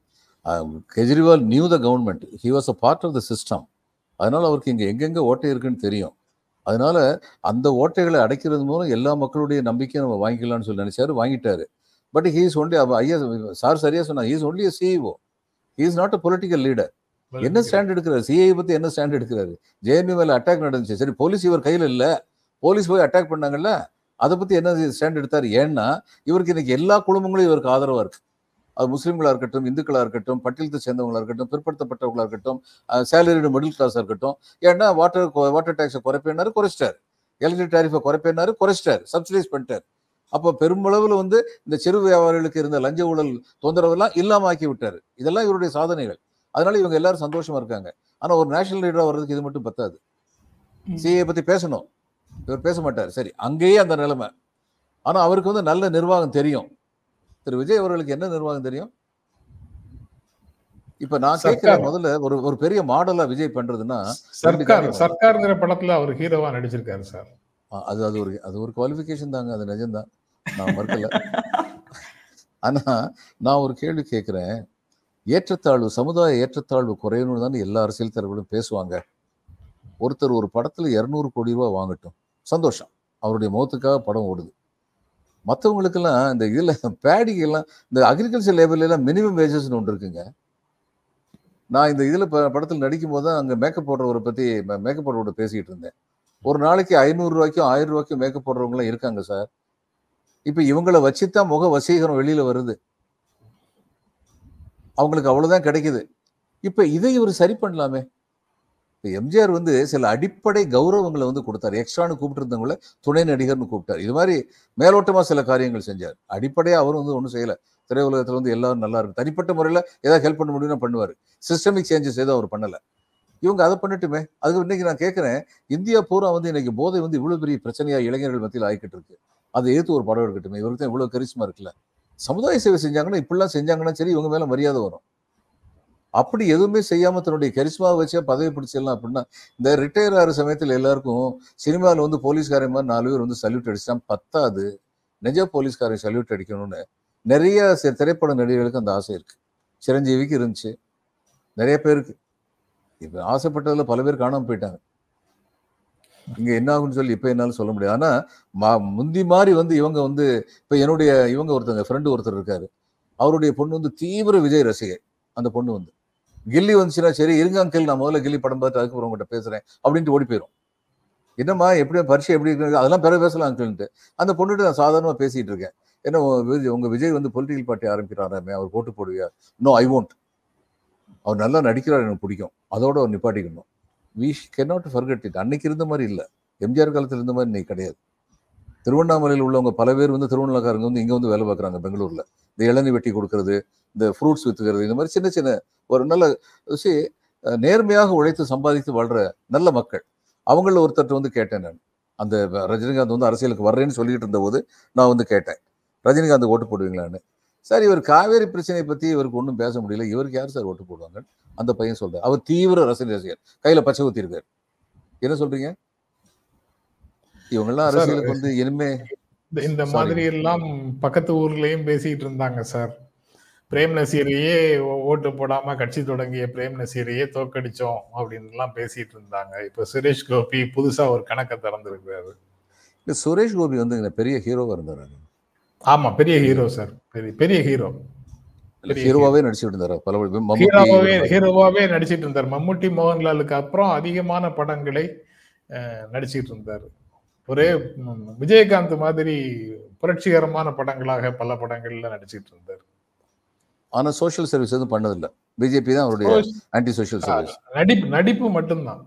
Kejriwal knew the government, he was a part of the system. அதனால அவருக்கு இங்கே எங்கெங்கே ஓட்டை இருக்குன்னு தெரியும். அதனால அந்த ஓட்டைகளை அடைக்கிறது மூலம் எல்லா மக்களுடைய நம்பிக்கையை நம்ம வாங்கிக்கலாம்னு சொல்லி நினைச்சாரு, வாங்கிட்டாரு. பட் ஹீ இஸ் ஒன்லி, ஐயா சார் சரியா சொன்னா, he is only a CEO, he is not a political leader. என்ன ஸ்டாண்ட் எடுக்கிறாரு? சிஐ பத்தி என்ன ஸ்டாண்ட் எடுக்கிறாரு? ஜேஎன்யூ மேல அட்டாக் நடந்துச்சு, சரி போலீஸ் இவர் கையில் இல்லை, போலீஸ் போய் அட்டாக் பண்ணாங்கல்ல, அதை பத்தி என்ன ஸ்டாண்ட் எடுத்தாரு? ஏன்னா இவருக்கு இன்னைக்கு எல்லா குடும்பங்களும் இவருக்கு ஆதரவா இருக்கு. அது முஸ்லீம்களா இருக்கட்டும், இந்துக்களா இருக்கட்டும், பட்டியலத்தை சேர்ந்தவங்களா இருக்கட்டும், பிற்படுத்தப்பட்டவங்களா இருக்கட்டும், சேலரிடு மிடில் கிளாஸா இருக்கட்டும். ஏன்னா வாட்டர் டேக்ஸை குறைப்பேனாரு, குறைச்சிட்டாரு. எலக்ட்ரிக் டாரிஃபை குறைப்பேனாரு, குறைச்சிட்டாரு, சப்சிடைஸ் பண்ணிட்டாரு. அப்போ பெருமளவில் வந்து இந்த சிறு வியாபாரிகளுக்கு இருந்த லஞ்ச ஊழல் தொந்தரவெல்லாம் இல்லாம ஆக்கி விட்டாரு. இதெல்லாம் இவருடைய சாதனைகள். அதனால இவங்க எல்லாரும் சந்தோஷமா இருக்காங்க. ஆனா ஒரு நேஷனல் லீடரா வர்றதுக்கு இது மட்டும் பத்தாது. சிஏ பத்தி பேசணும், இவர் பேச மாட்டார். சரி, அங்கேயே அந்த நிலைமை. ஆனா அவருக்கு வந்து நல்ல நிர்வாகம் தெரியும். திரு விஜய் அவர்களுக்கு என்ன நிர்வாகம் தெரியும்? இப்ப நான் கேட்கிறேன், முதல்ல ஒரு பெரிய மாடலா விஜய் பண்றதுன்னா, சர்க்கார்ங்கிற படத்துல அவர் ஹீரோவா நடிச்சிருக்காரு சார். அது ஒரு குவாலிஃபிகேஷன் தாங்க, அது நிஜம்தான், நான் மறுக்கல. ஆனா நான் ஒரு கேள்வி கேட்கிறேன். ஏற்றத்தாழ்வு, சமுதாய ஏற்றத்தாழ்வு குறையணும்னு தான் எல்லா அரசியல் தலைவர்களும் பேசுவாங்க. ஒருத்தர் ஒரு படத்துல 200 கோடி ரூபாய் வாங்கட்டும், சந்தோஷம், அவருடைய முகத்துக்காக படம் ஓடுது. மற்றவங்களுக்கெல்லாம் இந்த இதுல பேடிக்கெல்லாம், இந்த அக்ரிகல்ச்சர் லேபர்ல எல்லாம் மினிமம் வேஜஸ்ன்னு ஒன்று இருக்குங்க. நான் இந்த இதுல படத்தில் நடிக்கும் போது தான் அங்க மேக்கப் போடுறவரை பத்தி, மேக்கப் போடுறவரை பேசிட்டு இருந்தேன். ஒரு நாளைக்கு 500 ரூபாய்க்கும் 1000 ரூபாய்க்கும் மேக்கப் போடுறவங்களாம் இருக்காங்க சார். இப்ப இவங்களை வச்சுதான் முக வசீகரம் வெளியில வருது, அவங்களுக்கு அவ்வளவுதான் கிடைக்குது. இப்ப இதை இவர் சரி பண்ணலாமே. இப்போ எம்ஜிஆர் வந்து சில அடிப்படை கௌரவங்களை வந்து கொடுத்தாரு. எக்ஸ்ட்ரான்னு கூப்பிட்டு இருந்தவங்கள துணை நடிகர்னு கூப்பிட்டார். இது மாதிரி மேலோட்டமா சில காரியங்கள் செஞ்சார். அடிப்படையா அவரும் வந்து ஒன்றும் செய்யலை. திரையுலகத்துல வந்து எல்லாரும் நல்லா இருக்கு, தனிப்பட்ட முறையில் ஏதாவது ஹெல்ப் பண்ண முடியும்னா பண்ணுவார். சிஸ்டமிக் சேஞ்சஸ் எதுவும் அவர் பண்ணலை. இவங்க அதை பண்ணிட்டுமே. அதுக்கு இன்னைக்கு நான் கேட்குறேன், இந்தியா பூரா வந்து இன்னைக்கு போதை வந்து இவ்வளவு பெரிய பிரச்சனையா இளைஞர்கள் மத்தியில் ஆகிக்கிட்டு இருக்கு. அதை ஏற்று ஒரு படம் எடுக்கட்டுமே. இவருக்கு தான் இவ்வளவு கரிஸ்மா இருக்குல்ல. சமுதாய சேவை செஞ்சாங்கன்னா, இப்படிலாம் செஞ்சாங்கன்னா சரி, இவங்க மேல மரியாதை வரும். அப்படி எதுவுமே செய்யாம தன்னுடைய கரிஸ்மாவை வச்சா பதவி பிடிச்சிடலாம் அப்படின்னா, இந்த ரிட்டையர் ஆகிற சமயத்தில் எல்லாருக்கும் சினிமாவில் வந்து போலீஸ்காரன் மாதிரி 4 பேர் வந்து சல்யூட் அடிச்சா பத்தாது, நிஜ போலீஸ்காரன் சல்யூட் அடிக்கணும்னு நிறைய திரைப்பட நடிகர்களுக்கு அந்த ஆசை இருக்கு. சிரஞ்சீவிக்கு இருந்துச்சு, நிறைய பேருக்கு. இப்ப ஆசைப்பட்டதுல பல பேர் காணாம போயிட்டாங்க. இங்க என்ன ஆகுன்னு சொல்லி இப்ப என்னாலும் சொல்ல முடியாது. ஆனா முந்தி மாதிரி வந்து இவங்க வந்து, இப்ப இவங்க ஒருத்தங்க ஃப்ரெண்டு ஒருத்தர் இருக்காரு, அவருடைய பொண்ணு வந்து தீவிர விஜய் ரசிகை. அந்த பொண்ணு வந்து கில்லி வந்துச்சுன்னா சரி இருங்க அங்கிள், நான் முதல்ல கில்லி படம் பார்த்து அதுக்கப்புறம் உங்கள்கிட்ட பேசுறேன் அப்படின்ட்டு ஓடி போயிடும். என்னம்மா எப்படி பரிசை எப்படி இருக்கு, அதெல்லாம் பிறகு பேசலாம் அங்கிள்ன்ட்டு. அந்த பொண்ணுட்டு நான் சாதாரணமா பேசிட்டு இருக்கேன். ஏன்னா உங்க விஜய் வந்து பொலிட்டிக்கல் பார்ட்டி ஆரம்பிக்கிறாராமே, அவர் போட்டு போடுவியா? No, I won't. அவர் நல்லா நடிக்கிறார், எனக்கு பிடிக்கும், அதோட அவர் நிப்பாட்டிக்கணும். We cannot forget it. அன்னைக்கு இருந்த மாதிரி இல்லை, எம்ஜிஆர் காலத்தில் இருந்த மாதிரி இன்னைக்கு கிடையாது. திருவண்ணாமலையில் உள்ளவங்க பல பேர் வந்து திருவண்ணாக்காரங்க வந்து இங்கே வந்து வேலை பார்க்குறாங்க பெங்களூர்ல. இந்த இளநீ வெட்டி கொடுக்கறது, இந்த ஃப்ரூட்ஸ் வித்துக்கிறது, இந்த மாதிரி சின்ன சின்ன ஒரு நல்ல நேர்மையாக உழைத்து சம்பாதித்து வாழ்ற நல்ல மக்கள். அவங்கள ஒருத்தர் வந்து கேட்டேன் நான். அந்த ரஜினிகாந்த் வந்து அரசியலுக்கு வர்றேன்னு சொல்லிட்டு இருந்த போது நான் வந்து கேட்டேன், ரஜினிகாந்த் ஓட்டு போடுவீங்களான்னு. சார் இவர் காவேரி பிரச்சனையை பற்றி இவருக்கு ஒன்றும் பேச முடியல, இவருக்கு யார் சார் ஓட்டு போடுவாங்க? அந்த பையன் சொல்றாரு. அவர் தீவிர ரசிகர், கையில பச்சை ஊத்தி இருக்காரு. என்ன சொல்றீங்க? இவங்கெல்லாம் அரசியலுக்கு வந்து இனிமே இந்த மாதிரி எல்லாம் பக்கத்து ஊர்லயும் பேசிட்டு இருந்தாங்க சார். பிரேம் நசீரையே ஓட்டு போடாம கட்சி தொடங்கிய பிரேம் நசீரையே தோக்கடிச்சோம் அப்படின்னு எல்லாம் பேசிட்டு இருந்தாங்க. இப்ப சுரேஷ் கோபி புதுசா ஒரு கணக்கை திறந்திருக்காரு. சுரேஷ் கோபி வந்து பெரிய ஹீரோவா இருந்தாரு. ஆமா, பெரிய ஹீரோ சார், பெரிய ஹீரோ. ஹீரோவாவே நடிச்சிட்டு இருந்தாரு. பல ஹீரோவாவே நடிச்சிட்டு இருந்தார். மம்முட்டி மோகன்லாலுக்கு அப்புறம் அதிகமான படங்களை நடிச்சிட்டு இருந்தாரு. ஒரே விஜயகாந்த் மாதிரி புரட்சிகரமான படங்களாக பல படங்கள்ல நடிச்சிட்டு இருந்தார். ஆனா சோசியல் சர்வீஸ் எதுவும் பண்ணதில்லை. பிஜேபி தான் அவருடைய ஆன்டி சோசியல் சர்வீஸ். நடிப்பு மட்டும்தான்.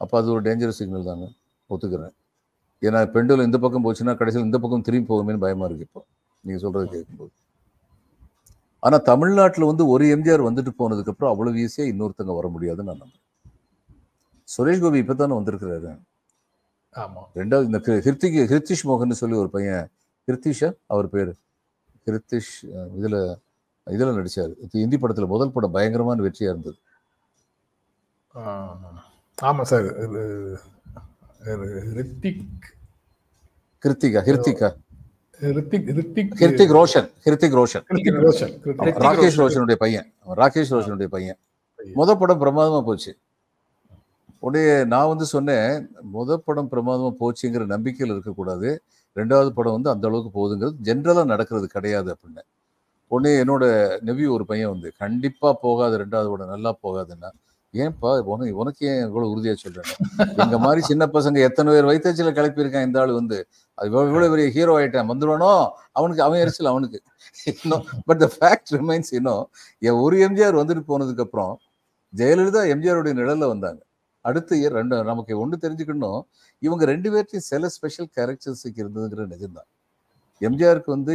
அப்ப அது ஒரு டேஞ்சரஸ் சிக்னல் தாங்க, ஒத்துக்கிறேன். ஏன்னா பெண்டுல இந்த பக்கம் போச்சுன்னா கடைசியில் இந்த பக்கம் திரும்பி போகுமேன்னு பயமா இருக்கு இப்போ நீங்க சொல்றது கேட்கும்போது. ஆனா தமிழ்நாட்டில் வந்து ஒரு எம்ஜிஆர் வந்துட்டு போனதுக்கு அப்புறம் அவ்வளவு ஈஸியா இன்னொருத்தங்க வர முடியாதுன்னு நான் நம்புறேன். சுரேஷ் கோபி இப்பதானே வந்திருக்கிறாரு. ஆமா. ரெண்டாவது இந்த ஹிருத்திஷ் மோகன் சொல்லி ஒரு பையன், ஹிருத்திஷா அவர் பேரு, ஹிருத்திஷ் இதுல நடிச்சாரு. இந்தி படத்துல முதல் படம் பயங்கரமான வெற்றியா இருந்தது. ஆமா சார். ஹிருத்திக் ரோஷன் ராகேஷ் ரோஷனுடைய பையன். முதல் படம் பிரமாதமா போச்சு. உடைய நான் வந்து சொன்னேன், முதல் படம் பிரமாதமா போச்சுங்கிற நம்பிக்கையில் இருக்கக்கூடாது, ரெண்டாவது படம் வந்து அந்த அளவுக்கு போகுதுங்கிறது ஜென்ரலா நடக்கிறது கிடையாது அப்படின்னு. உடனே என்னோட நெவியூ ஒரு பையன் வந்து கண்டிப்பா போகாது, ரெண்டாவது படம் நல்லா போகாதுன்னா, ஏன்பா உனக்கு ஏன் இவ்வளவு உறுதியா சொல்றேன்? எங்க மாதிரி சின்ன பசங்க எத்தனை பேர் வைத்தச்சில கிளப்பியிருக்கான், இந்த ஆள் வந்து அது இவ்வளவு பெரிய ஹீரோ ஆயிட்டான், வந்துடுவானோ அவனுக்கு, அவன் எரிச்சல் அவனுக்கு. பட் த ஃபேக்ட் ரிமைன்ஸ், இன்னும் ஒரு எம்ஜிஆர் வந்துட்டு போனதுக்கு அப்புறம் ஜெயலலிதா எம்ஜிஆருடைய நிழல்ல வந்தாங்க. அடுத்த இயர் நமக்கு ஒன்று தெரிஞ்சுக்கணும், இவங்க ரெண்டு பேர்த்தையும் சில ஸ்பெஷல் கேரக்டரிஸ்டிக் இருந்ததுங்கிற நிஜம்தான். எம்ஜிஆருக்கு வந்து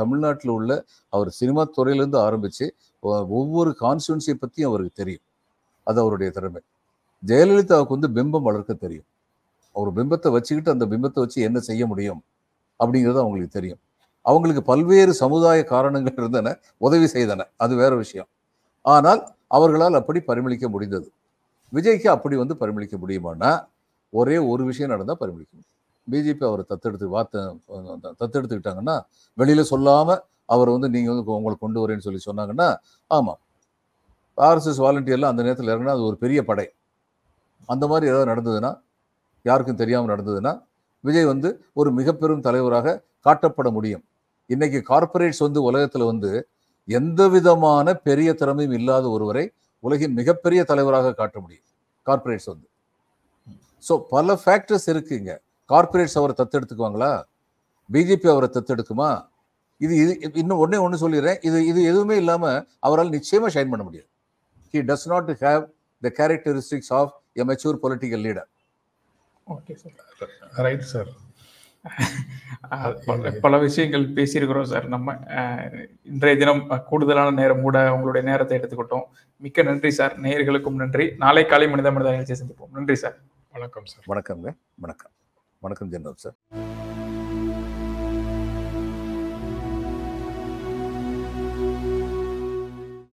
தமிழ்நாட்டில் உள்ள அவர் சினிமா துறையிலேருந்து ஆரம்பிச்சு ஒவ்வொரு கான்ஸ்டுவன்சியை பற்றியும் அவருக்கு தெரியும், அது அவருடைய திறமை. ஜெயலலிதாவுக்கு வந்து பிம்பம் வளர்க்க தெரியும், ஒரு பிம்பத்தை வச்சுக்கிட்டு அந்த பிம்பத்தை வச்சு என்ன செய்ய முடியும் அப்படிங்கிறது அவங்களுக்கு தெரியும். அவங்களுக்கு பல்வேறு சமுதாய காரணங்கள் இருந்தன, உதவி செய்தன, அது வேற விஷயம். ஆனால் அவர்களால் அப்படி பரிமளிக்க முடிந்தது. விஜய்க்கு அப்படி வந்து பரிமளிக்க முடியுமானா ஒரே ஒரு விஷயம் நடந்தால் பரிமளிக்க முடியும். பிஜேபி அவரை தத்தெடுத்துக்கிட்டாங்கன்னா, வெளியில சொல்லாம அவர் வந்து நீங்க வந்து உங்களை கொண்டு வரேன்னு சொல்லி சொன்னாங்கன்னா, ஆமா ஆர்எஸ்எஸ் வாலண்டியர்லாம் அந்த நேரத்தில் இறங்கினா அது ஒரு பெரிய படை. அந்த மாதிரி ஏதாவது நடந்ததுன்னா, யாருக்கும் தெரியாமல் நடந்ததுன்னா, விஜய் வந்து ஒரு மிக பெரும் தலைவராக காட்டப்பட முடியும். இன்னைக்கு கார்பரேட்ஸ் வந்து உலகத்துல வந்து எந்த விதமான பெரிய திறமையும் இல்லாத ஒருவரை உலகின் மிகப்பெரிய தலைவராக காட்ட முடியும் கார்பரேட்ஸ் வந்து. ஸோ பல ஃபேக்டர்ஸ் இருக்குங்க. கார்பரேட்ஸ் அவரை தத்தெடுத்துக்குவாங்களா? பிஜேபி அவரை தத்தெடுக்குமா? இது இன்னும் ஒன்று சொல்லிடுறேன், இது எதுவுமே இல்லாமல் அவரால் நிச்சயமா ஷைன் பண்ண முடியாது. He does not have the characteristics of a mature political leader. Okay sir. Right sir. பல விஷயங்கள் பேசியிருக்கிறோம் சார். நம்ம இன்றைய தினம் கூடுதலான நேரம் கூட உங்களுடைய நேரத்தை எடுத்துக்கிட்டோம். மிக்க நன்றி சார். நேயர்களுக்கும் நன்றி. நாளை காலை மனித நிகழ்ச்சியை சந்திப்போம். நன்றி சார். வணக்கம் சார். வணக்கங்க. வணக்கம் ஜெனரல் சார்.